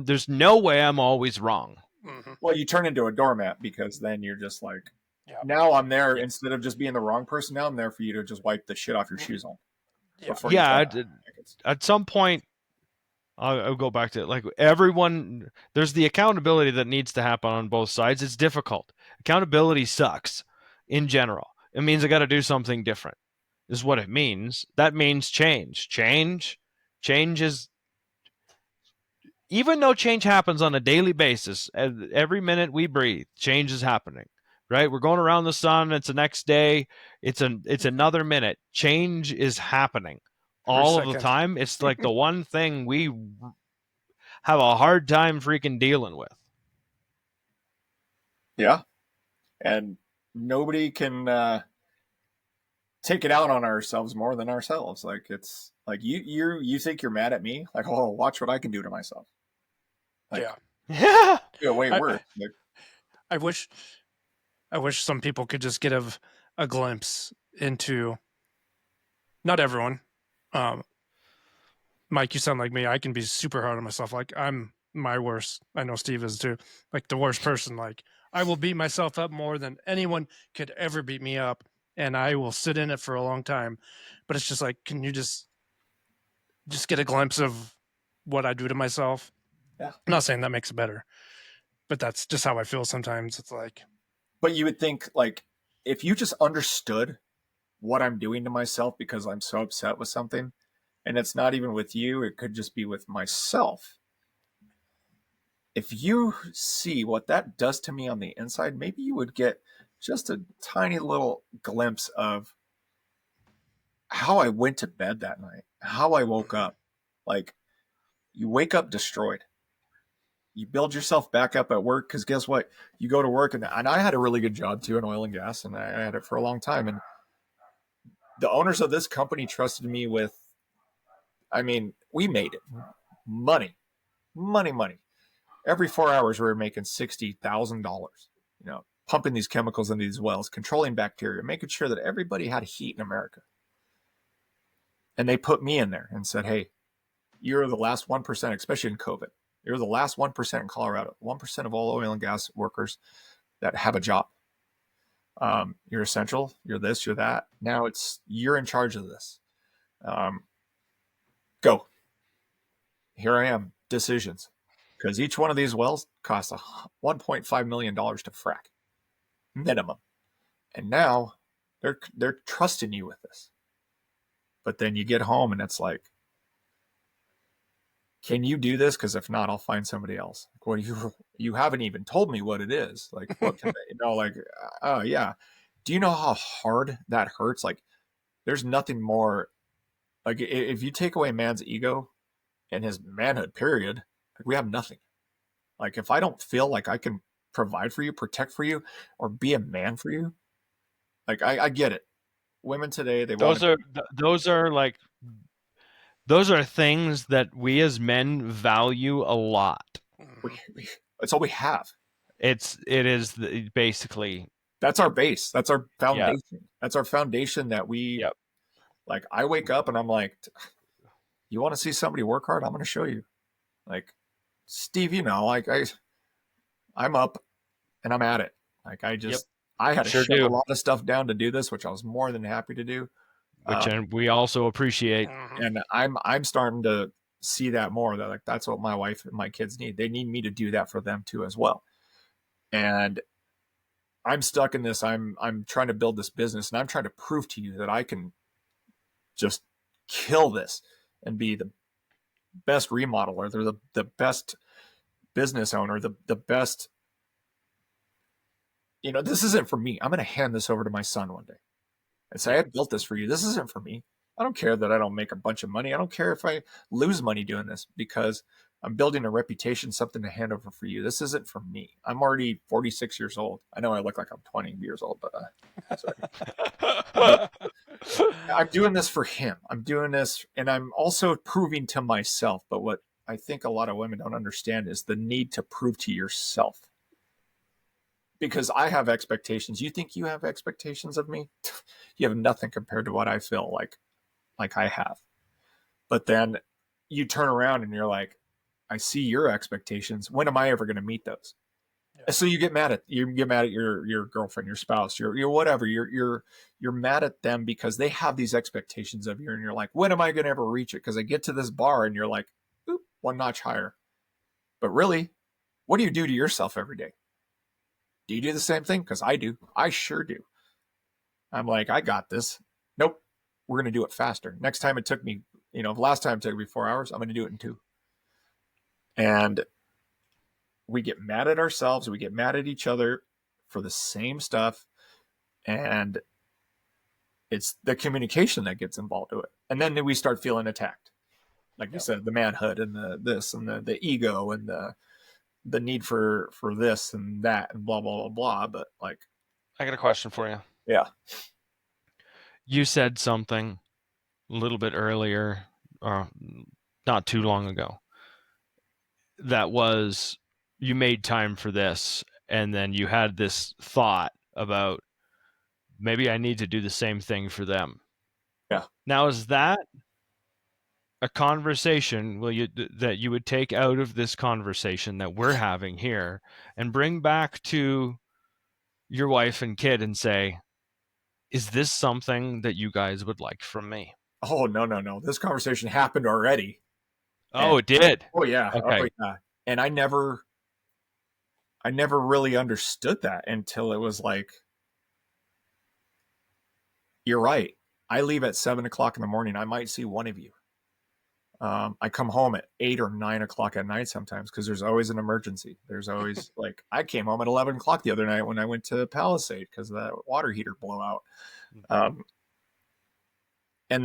there's no way I'm always wrong. Mm-hmm. Well, you turn into a doormat because then you're just like, Yeah. now I'm there Yeah. instead of just being the wrong person. Now I'm there for you to just wipe the shit off your shoes on. Yeah. At some point, I'll go back to it. Like everyone, there's the accountability that needs to happen on both sides. It's difficult. Accountability sucks in general. It means I got to do something different, is what it means. That means change. Change is, even though change happens on a daily basis, every minute we breathe, change is happening. Right? We're going around the sun. It's the next day. It's another minute. Change is happening all of the time. It's like the one thing we have a hard time freaking dealing with. Yeah. And nobody can take it out on ourselves more than ourselves. Like it's like you think you're mad at me? Like, oh, watch what I can do to myself. Like, yeah. Yeah, way worse. Like, I wish some people could just get a glimpse into, not everyone. Mike, you sound like me. I can be super hard on myself. Like I'm my worst. I know Steve is too. Like the worst person. Like I will beat myself up more than anyone could ever beat me up, and I will sit in it for a long time. But it's just like, can you just just get a glimpse of what I do to myself. Yeah. I'm not saying that makes it better, but that's just how I feel sometimes. It's like, But you would think, like, if you just understood what I'm doing to myself because I'm so upset with something, and it's not even with you, it could just be with myself. If you see what that does to me on the inside, maybe you would get just a tiny little glimpse of how I went to bed that night, how I woke up. Like, you wake up destroyed. You build yourself back up at work because guess what? You go to work, and I had a really good job too in oil and gas, and I had it for a long time. And the owners of this company trusted me with, I mean, we made it. Money, money, money. Every 4 hours, we were making $60,000, pumping these chemicals into these wells, controlling bacteria, making sure that everybody had heat in America. And they put me in there and said, hey, you're the last 1%, especially in COVID. You're the last 1% in Colorado, 1% of all oil and gas workers that have a job. You're essential. You're this, you're that. Now you're in charge of this. Go. Here I am. Decisions. Because each one of these wells costs $1.5 million to frack, minimum. And now they're trusting you with this. But then you get home and it's like, can you do this? Because if not, I'll find somebody else. Well, you haven't even told me what it is. Like, what can oh yeah. Do you know how hard that hurts? Like, there's nothing more. Like, if you take away man's ego and his manhood, period, like, we have nothing. Like, if I don't feel like I can provide for you, protect for you, or be a man for you, like, I get it. Women today, those are things that we as men value a lot. It's all we have. It is basically, that's our base. That's our foundation. Yeah. That's our foundation that we, Yep. Like, I wake up and I'm like, you want to see somebody work hard? I'm going to show you. Like, Steve, like I'm up and I'm at it. Like, I had to shut a lot of stuff down to do this, which I was more than happy to do. Which we also appreciate. And I'm starting to see that more. That, like, that's what my wife and my kids need. They need me to do that for them too as well. And I'm stuck in this. I'm trying to build this business, and I'm trying to prove to you that I can just kill this and be the best remodeler. They're the best business owner, the best. This isn't for me. I'm going to hand this over to my son one day and say, I built this for you. This isn't for me. I don't care that I don't make a bunch of money. I don't care if I lose money doing this, because I'm building a reputation, something to hand over for you. This isn't for me. I'm already 46 years old. I know I look like I'm 20 years old, but I'm doing this for him. I'm doing this, and I'm also proving to myself. But what I think a lot of women don't understand is the need to prove to yourself. Because I have expectations. You think you have expectations of me? You have nothing compared to what I feel like I have. But then you turn around and you're like, I see your expectations. When am I ever going to meet those? Yeah. So you get mad at your girlfriend, your spouse, your whatever. You're mad at them because they have these expectations of you, and you're like, when am I going to ever reach it? Because I get to this bar and you're like, oop, one notch higher. But really, what do you do to yourself every day? Do you do the same thing? Because I do. I sure do. I'm like, I got this. Nope. We're going to do it faster. Next time it took me, last time it took me 4 hours, I'm going to do it in 2. And we get mad at ourselves. We get mad at each other for the same stuff. And it's the communication that gets involved with it. And then we start feeling attacked. Like you said, the manhood and the ego and the need for this and that and blah, blah, blah, blah. But, like, I got a question for you. Yeah. You said something a little bit earlier, or not too long ago, that was, you made time for this, and then you had this thought about, maybe I need to do the same thing for them. Yeah. Now, is that a conversation that you would take out of this conversation that we're having here and bring back to your wife and kid and say, is this something that you guys would like from me? Oh, no. This conversation happened already. Oh, it did. Oh yeah. Okay. Oh yeah. And I never really understood that until it was like, you're right. I leave at 7 o'clock in the morning. I might see one of you. I come home at 8 or 9 o'clock at night sometimes because there's always an emergency. There's always like, I came home at 11 o'clock the other night when I went to Palisade because of that water heater blowout. And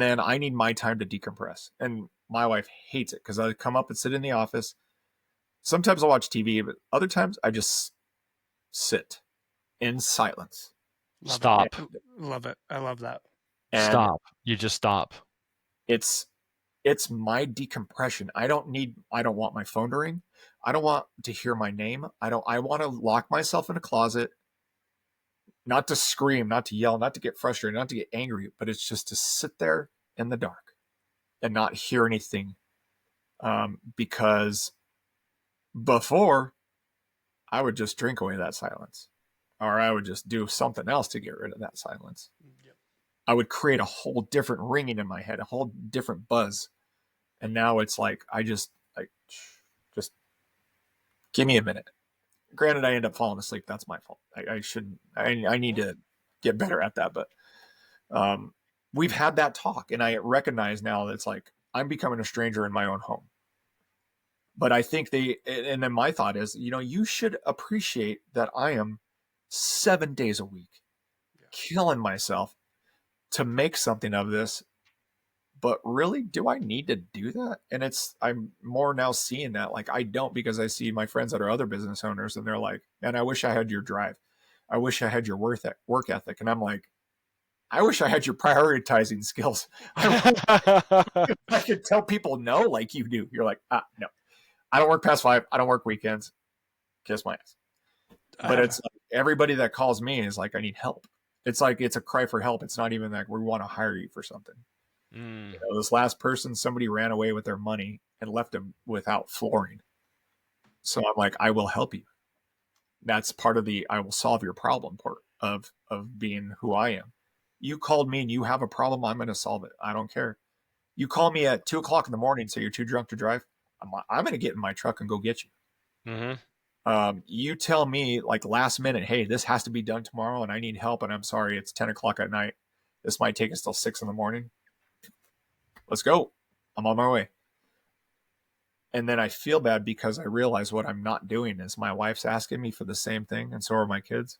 then I need my time to decompress. And my wife hates it because I come up and sit in the office. Sometimes I'll watch TV, but other times I just sit in silence. Stop. Love it. I love that. And Stop. You just stop. it's my decompression. I don't want my phone to ring. I don't want to hear my name. I want to lock myself in a closet, not to scream, not to yell, not to get frustrated, not to get angry, but it's just to sit there in the dark and not hear anything. Because before I would just drink away that silence, or I would just do something else to get rid of that silence. Yep. I would create a whole different ringing in my head, a whole different buzz. And now it's like, just give me a minute. Granted, I end up falling asleep. That's my fault. I shouldn't, I need to get better at that. But we've had that talk, and I recognize now that it's like, I'm becoming a stranger in my own home. But I think and then my thought is, you should appreciate that I am 7 days a week killing myself to make something of this. But really, do I need to do that? And I'm more now seeing that, like, I don't, because I see my friends that are other business owners and they're like, man, I wish I had your drive. I wish I had your work ethic. And I'm like, I wish I had your prioritizing skills. I could tell people no like you do. You're like, no, I don't work past 5. I don't work weekends. Kiss my ass. But it's like, everybody that calls me is like, I need help. It's like, it's a cry for help. It's not even like we want to hire you for something. This last person, somebody ran away with their money and left them without flooring. So I'm like, I will help you. That's part of the I will solve your problem part of being who I am. You called me and you have a problem, I'm going to solve it. I don't care. You call me at 2 o'clock in the morning, so you're too drunk to drive. I'm going to get in my truck and go get you. Mm-hmm. You tell me like last minute, hey, this has to be done tomorrow and I need help, and I'm sorry, it's 10 o'clock at night. This might take us till 6 in the morning. Let's go. I'm on my way. And then I feel bad because I realize what I'm not doing is my wife's asking me for the same thing, and so are my kids.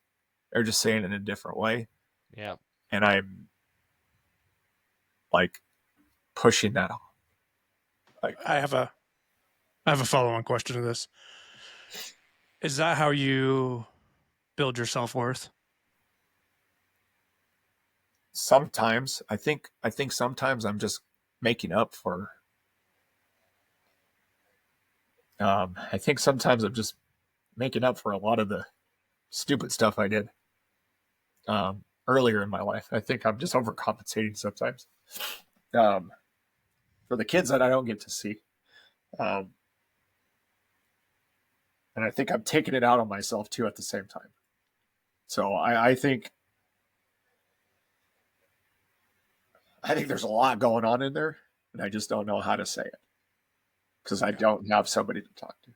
They're just saying it in a different way. Yeah. And I'm like pushing that off. Like, I have a follow-on question to this. Is that how you build your self-worth? Sometimes I think sometimes I'm just making up for. I think sometimes I'm just making up for a lot of the stupid stuff I did earlier in my life. I think I'm just overcompensating sometimes for the kids that I don't get to see. And I think I'm taking it out on myself too at the same time. So I think there's a lot going on in there, and I just don't know how to say it because I don't have somebody to talk to.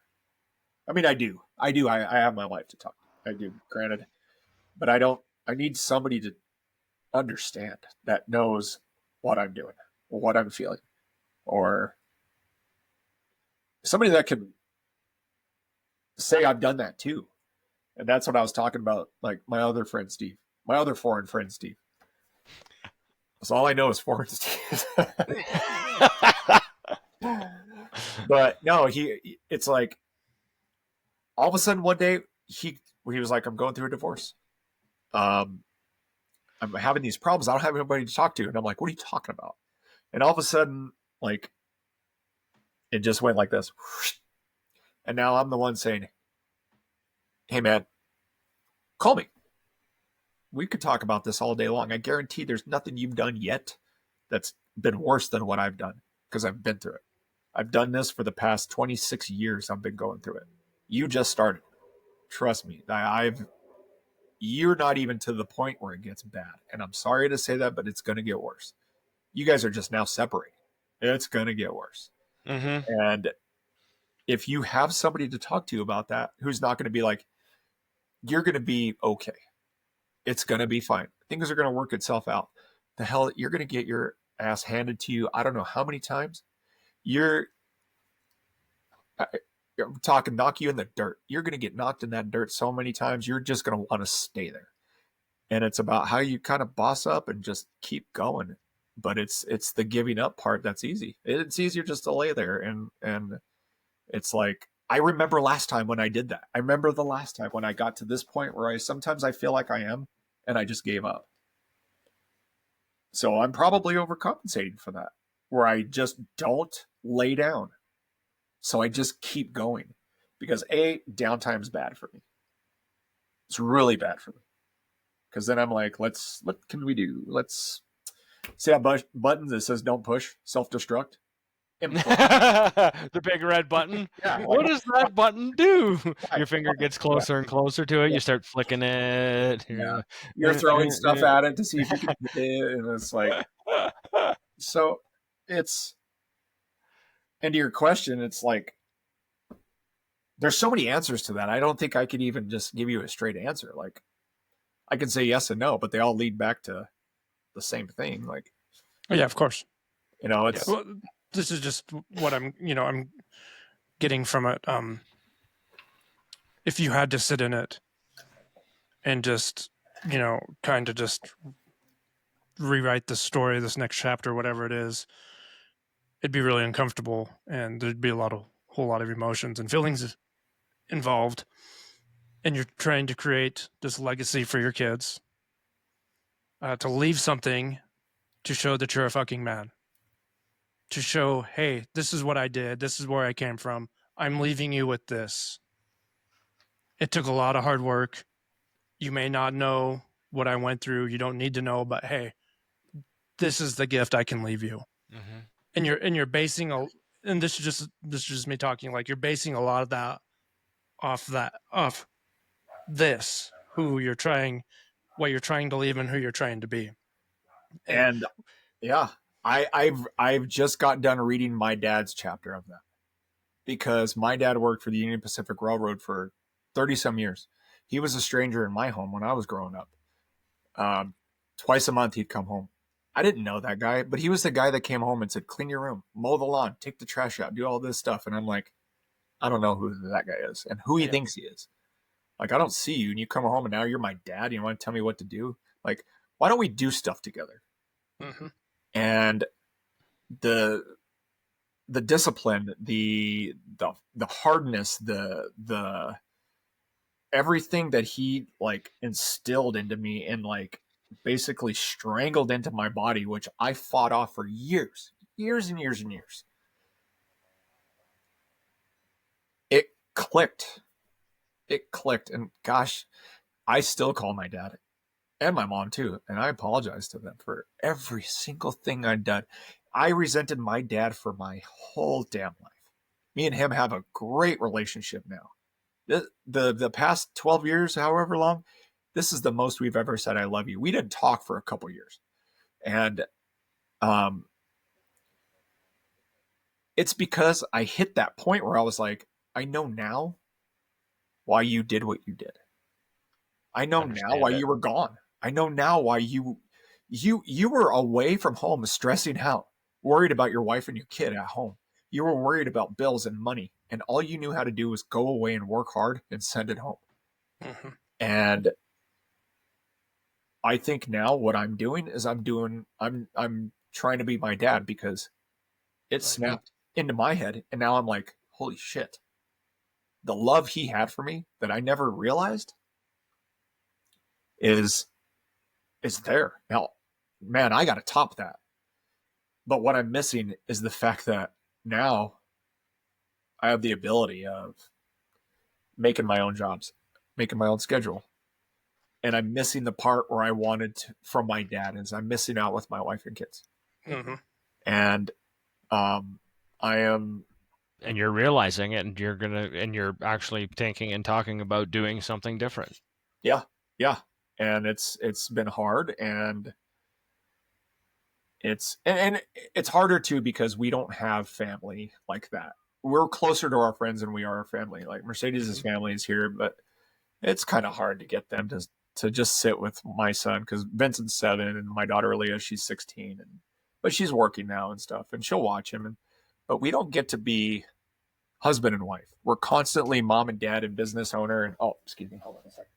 I mean, I do. I have my wife to talk to. I do, granted. But I need somebody to understand that knows what I'm doing, or what I'm feeling, or somebody that can say I've done that too. And that's what I was talking about, like my other friend, Steve, my other foreign friend, Steve. That's all I know is foreign Steve. But no, it's like all of a sudden one day he was like, I'm going through a divorce. I'm having these problems. I don't have anybody to talk to. And I'm like, what are you talking about? And all of a sudden, like, it just went like this. And now I'm the one saying, hey man, call me. We could talk about this all day long. I guarantee there's nothing you've done yet that's been worse than what I've done, because I've been through it. I've done this for the past 26 years. I've been going through it. You just started. Trust me. You're not even to the point where it gets bad. And I'm sorry to say that, but it's going to get worse. You guys are just now separating. It's going to get worse. Mm-hmm. And if you have somebody to talk to about that, who's not going to be like, you're going to be okay. It's going to be fine. Things are going to work itself out. The hell, you're going to get your ass handed to you. I don't know how many times. I'm talking knock you in the dirt. You're going to get knocked in that dirt so many times. You're just going to want to stay there. And it's about how you kind of boss up and just keep going. But it's the giving up part that's easy. It's easier just to lay there. And it's like, I remember last time when I did that. I remember the last time when I got to this point where sometimes I feel like I am, and I just gave up. So I'm probably overcompensating for that, where I just don't lay down. So I just keep going, because downtime's bad for me. It's really bad for me. Because then I'm like, what can we do? Let's see that button that says don't push, self-destruct. The big red button. Yeah, What does that button do? Your finger gets closer and closer to it. Yeah. You start flicking it. Yeah. You're throwing stuff at it to see if you can hit it, and it's like, so it's, and to your question, it's like, there's so many answers to that. I don't think I could even just give you a straight answer. Like, I can say yes and no, but they all lead back to the same thing. Like, Yeah, of course. It's, well, this is just what I'm getting from it. If you had to sit in it and just, kind of just rewrite the story, this next chapter, whatever it is, it'd be really uncomfortable, and there'd be a whole lot of emotions and feelings involved. And you're trying to create this legacy for your kids, to leave something to show that you're a fucking man. To show, hey, this is what I did. This is where I came from. I'm leaving you with this. It took a lot of hard work. You may not know what I went through. You don't need to know, but hey, this is the gift I can leave you. Mm-hmm. And you're basing and this is just me talking, like, you're basing a lot of that off this, what you're trying to leave and who you're trying to be. And yeah, I've just got done reading my dad's chapter of that, because my dad worked for the Union Pacific Railroad for 30 some years. He was a stranger in my home when I was growing up. Twice a month he'd come home. I didn't know that guy, but he was the guy that came home and said, clean your room, mow the lawn, take the trash out, do all this stuff. And I'm like, I don't know who that guy is and who he thinks he is. Like, I don't see you, and you come home and now you're my dad. You want to tell me what to do? Like, why don't we do stuff together? Mm-hmm. And the discipline, the hardness, the everything that he like instilled into me and like basically strangled into my body, which I fought off for years and years and years. It clicked. And gosh, I still call my dad and my mom too, and I apologize to them for every single thing I'd done. I resented my dad for my whole damn life. Me and him have a great relationship now. The past 12 years, however long, this is the most we've ever said I love you. We didn't talk for a couple years. And it's because I hit that point where I was like, I know now why you did what you did. I know now why you were gone. I know now why you were away from home stressing out, worried about your wife and your kid at home. You were worried about bills and money, and all you knew how to do was go away and work hard and send it home. Mm-hmm. And I think now what I'm doing is I'm trying to be my dad, because it snapped into my head, and now I'm like, holy shit. The love he had for me that I never realized is there. Now, man, I got to top that. But what I'm missing is the fact that now I have the ability of making my own jobs, making my own schedule. And I'm missing the part where I wanted from my dad, is I'm missing out with my wife and kids. Mm-hmm. And I am. And you're realizing it, and you're actually thinking and talking about doing something different. Yeah. And it's been hard, and and it's harder too because we don't have family like that. We're closer to our friends than we are our family. Like Mercedes' family is here, but it's kind of hard to get them to just sit with my son because Vincent's 7 and my daughter Leah, she's 16, but she's working now and stuff, and she'll watch him. But we don't get to be husband and wife. We're constantly mom and dad and business owner. And excuse me, hold on a second.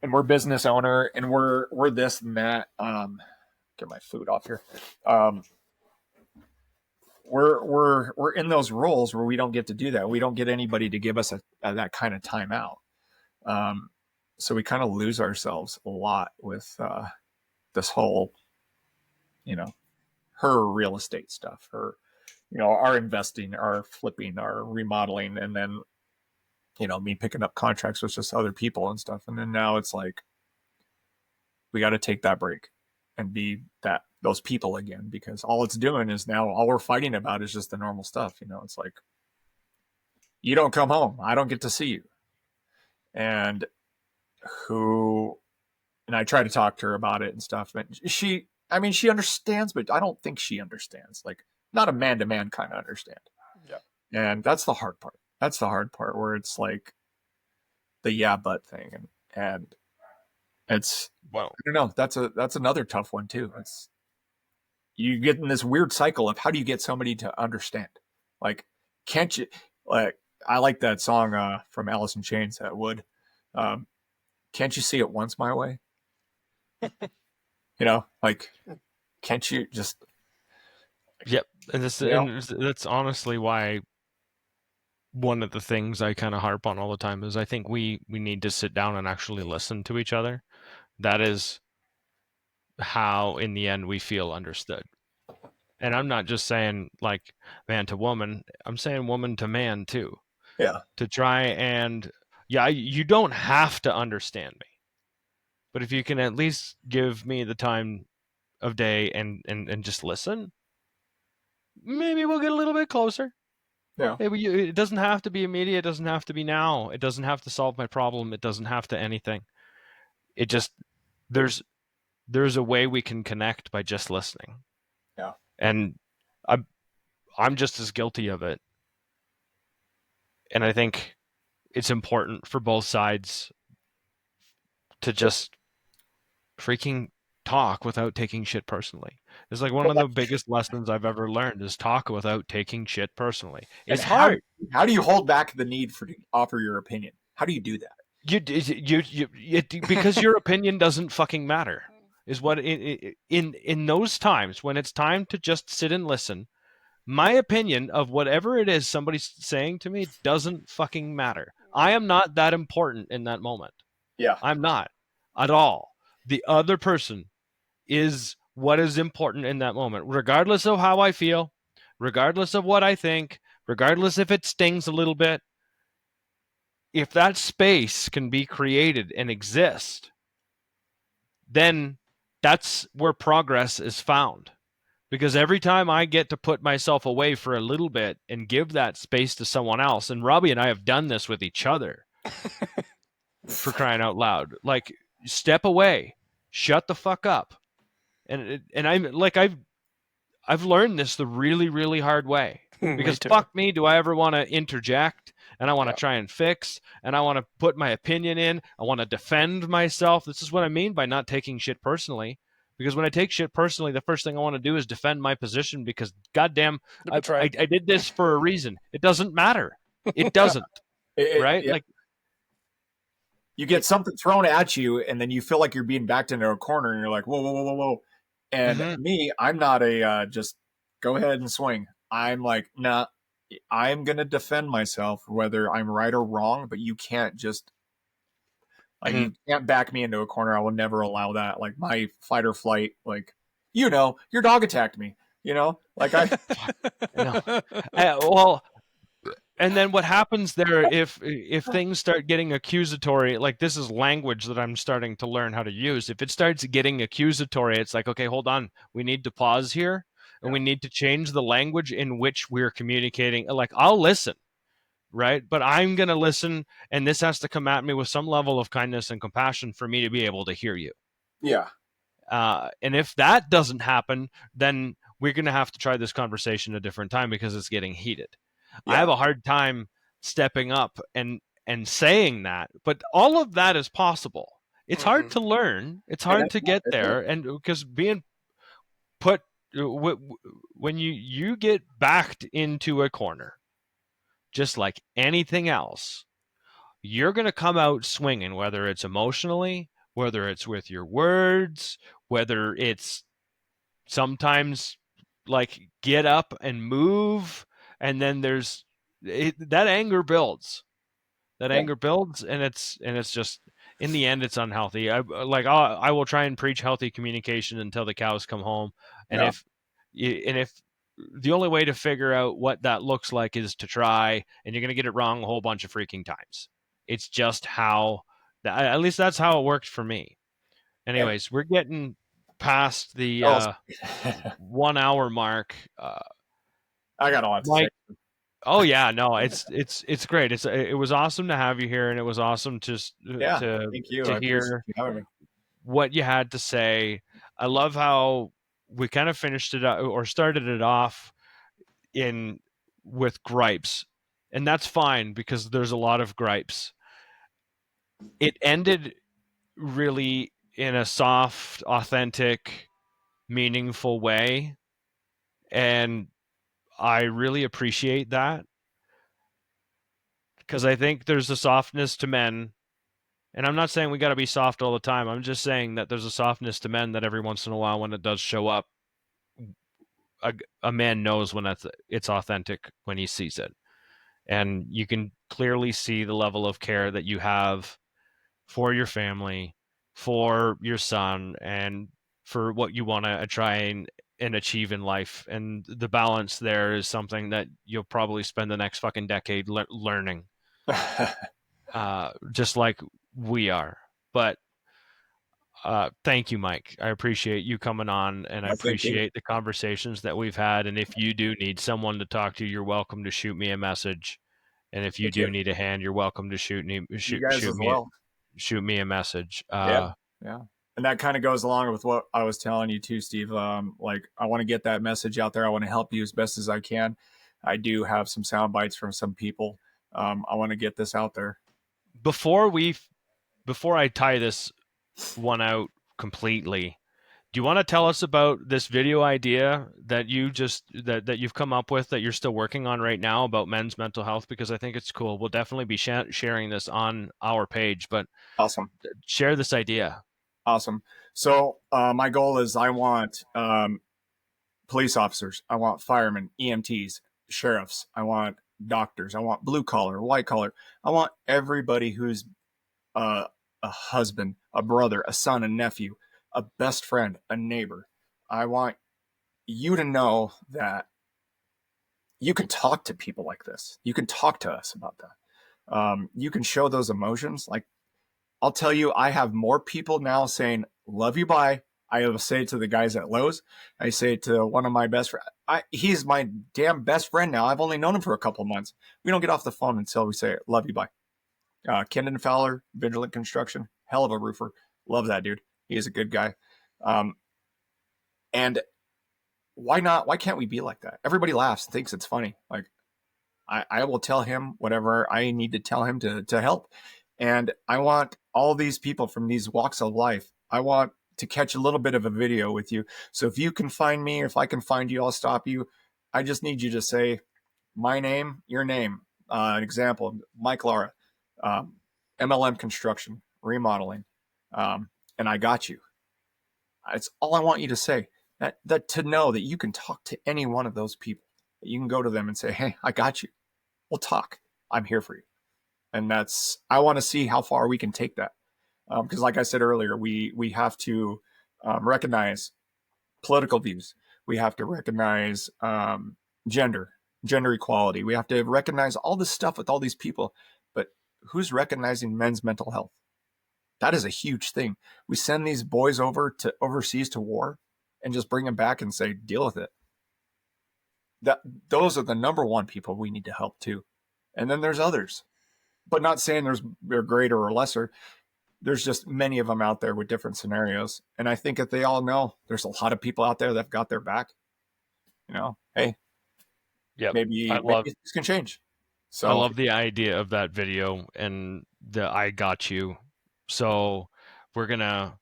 And we're business owner, and we're this and that. Get my food off here. We're in those roles where we don't get to do that. We don't get anybody to give us that kind of time out. So we kind of lose ourselves a lot with this whole, her real estate stuff, her, our investing, our flipping, our remodeling, and then, me picking up contracts with just other people and stuff. And then now it's like, we got to take that break and be those people again, because all it's doing is now all we're fighting about is just the normal stuff. It's like, you don't come home, I don't get to see you. And I try to talk to her about it and stuff. And she understands, but I don't think she understands, like not a man-to-man kind of understand. Yeah. And that's the hard part. That's the hard part where it's like the yeah, but thing. And it's, Well, I don't know. That's another tough one too. You get in this weird cycle of how do you get somebody to understand? Like, can't you, like, I like that song from Alice in Chains, that Wood. Can't you see it once my way? Like, can't you just? Yep. And that's honestly why one of the things I kind of harp on all the time is I think we need to sit down and actually listen to each other. That is how, in the end, we feel understood. And I'm not just saying like man to woman. I'm saying woman to man too. Yeah. To try and, you don't have to understand me. But if you can at least give me the time of day and just listen, maybe we'll get a little bit closer. Yeah. Maybe it doesn't have to be immediate. It doesn't have to be now. It doesn't have to solve my problem. It doesn't have to anything. It just, there's a way we can connect by just listening. Yeah. And I'm just as guilty of it. And I think it's important for both sides to just freaking talk without taking shit personally. It's like one of the biggest lessons I've ever learned is talk without taking shit personally. It's hard. How do you hold back the need to offer your opinion? How do you do that? You because your opinion doesn't fucking matter. Is what in those times when it's time to just sit and listen, my opinion of whatever it is somebody's saying to me doesn't fucking matter. I am not that important in that moment. Yeah. I'm not at all. The other person is what is important in that moment, regardless of how I feel, regardless of what I think, regardless if it stings a little bit. If that space can be created and exist, then that's where progress is found. Because every time I get to put myself away for a little bit and give that space to someone else, and Robbie and I have done this with each other, for crying out loud, like, step away, shut the fuck up. And I'm like, I've learned this the really, really hard way. Because fuck me, do I ever want to interject, and I want to try and fix, and I want to put my opinion in, I want to defend myself. This is what I mean by not taking shit personally. Because when I take shit personally, the first thing I want to do is defend my position, because goddamn, I did this for a reason. It doesn't matter. It doesn't. Right? Like, you get something thrown at you, and then you feel like you're being backed into a corner, and you're like, whoa, whoa, whoa, whoa, whoa. And me, I'm not a just go ahead and swing. I'm like, nah, I'm going to defend myself, whether I'm right or wrong, but you can't just, like, you can't back me into a corner. I will never allow that. Like, my fight or flight, like, your dog attacked me, like well, and then what happens there if things start getting accusatory, like, this is language that I'm starting to learn how to use. If it starts getting accusatory, it's like, okay, hold on. We need to pause here, and we need to change the language in which we're communicating. Like, I'll listen, right? But I'm going to listen, and this has to come at me with some level of kindness and compassion for me to be able to hear you. Yeah. And if that doesn't happen, then we're going to have to try this conversation a different time because it's getting heated. I have a hard time stepping up and saying that, but all of that is possible. It's hard to learn. It's hard to get there, and because being put when you get backed into a corner, just like anything else, you're going to come out swinging, whether it's emotionally, whether it's with your words, whether it's sometimes like get up and move, and then that anger builds. And it's just, in the end, it's unhealthy. I will try and preach healthy communication until the cows come home, and if the only way to figure out what that looks like is to try, and you're going to get it wrong a whole bunch of freaking times. It's just how at least that's how it worked for me. Anyways, we're getting past the 1 hour mark. I got a lot to say. Oh yeah, no, it's great. It was awesome to have you here, and it was awesome just thank you. to hear what you had to say. I love how we kind of finished it or started it off with gripes, and that's fine because there's a lot of gripes. It ended really in a soft, authentic, meaningful way, and I really appreciate that, because I think there's a softness to men, and I'm not saying we got to be soft all the time. I'm just saying that there's a softness to men that every once in a while, when it does show up, a man knows when it's authentic when he sees it. And you can clearly see the level of care that you have for your family, for your son, and for what you want to try and achieve in life. And the balance there is something that you'll probably spend the next fucking decade learning, just like we are. But thank you, Mike. I appreciate you coming on, and I appreciate the conversations that we've had. And if you do need someone to talk to, you're welcome to shoot me a message. And if you do need a hand, you're welcome to shoot me a message. Yeah. And that kind of goes along with what I was telling you too, Steve. Like, I want to get that message out there. I want to help you as best as I can. I do have some sound bites from some people. I want to get this out there. Before I tie this one out completely, do you want to tell us about this video idea that you've come up with, that you're still working on right now, about men's mental health? Because I think it's cool. We'll definitely be sharing this on our page, but awesome. Share this idea. Awesome. So my goal is, I want police officers. I want firemen, EMTs, sheriffs. I want doctors. I want blue collar, white collar. I want everybody who's a husband, a brother, a son, a nephew, a best friend, a neighbor. I want you to know that you can talk to people like this. You can talk to us about that. You can show those emotions. Like, I'll tell you, I have more people now saying, love you, bye. I will say it to the guys at Lowe's. I say it to one of my best friends. He's my damn best friend now. I've only known him for a couple of months. We don't get off the phone until we say, love you, bye. Candid Fowler, Vigilant Construction, hell of a roofer. Love that dude. He is a good guy. And why not? Why can't we be like that? Everybody laughs and thinks it's funny. Like, I will tell him whatever I need to tell him to help. And I want all these people from these walks of life, I want to catch a little bit of a video with you. So if you can find me, if I can find you, I'll stop you. I just need you to say my name, your name. An example, Mike Lara, MLM Construction, remodeling. And I got you. It's all I want you to say. That to know that you can talk to any one of those people. You can go to them and say, hey, I got you. We'll talk. I'm here for you. And I want to see how far we can take that. Because like I said earlier, we have to recognize political views. We have to recognize gender equality. We have to recognize all this stuff with all these people. But who's recognizing men's mental health? That is a huge thing. We send these boys overseas to war and just bring them back and say, deal with it. Those are the number one people we need to help too. And then there's others. But not saying they're greater or lesser. there's just many of them out there with different scenarios. And I think that they all know there's a lot of people out there that have got their back. Hey, maybe things can change. So I love the idea of that video and the I got you. So you're gonna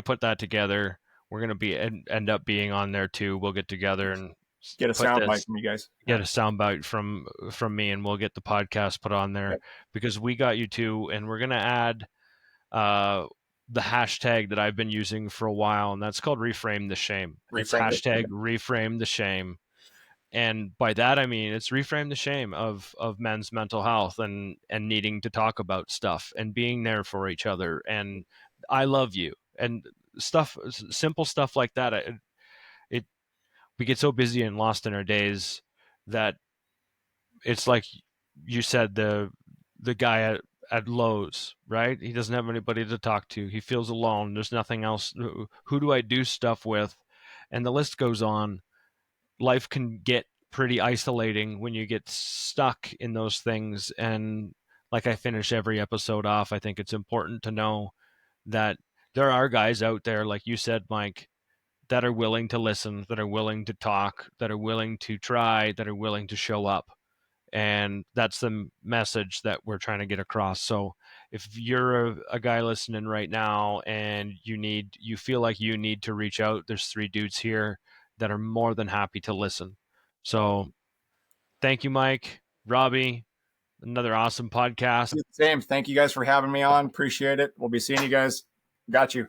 put that together. We're gonna end up being on there too. We'll get together and get a soundbite from you guys. Get a soundbite from me, and we'll get the podcast put on there because we got you too, and we're gonna add the hashtag that I've been using for a while, and that's called Reframe the Shame. It's hashtag Reframe the Shame. And by that I mean it's reframe the shame of men's mental health and needing to talk about stuff and being there for each other and I love you and stuff, simple stuff like that. We get so busy and lost in our days that it's like you said, the guy at Lowe's, right? He doesn't have anybody to talk to. He feels alone. There's nothing else. Who do I do stuff with? And the list goes on. Life can get pretty isolating when you get stuck in those things. And like I finish every episode off, I think it's important to know that there are guys out there, like you said, Mike, that are willing to listen, that are willing to talk, that are willing to try, that are willing to show up. And that's the message that we're trying to get across. So if you're a guy listening right now and you feel like you need to reach out, there's 3 dudes here that are more than happy to listen. So thank you, Mike, Robbie, another awesome podcast. Same. Thank you guys for having me on. Appreciate it. We'll be seeing you guys. Got you.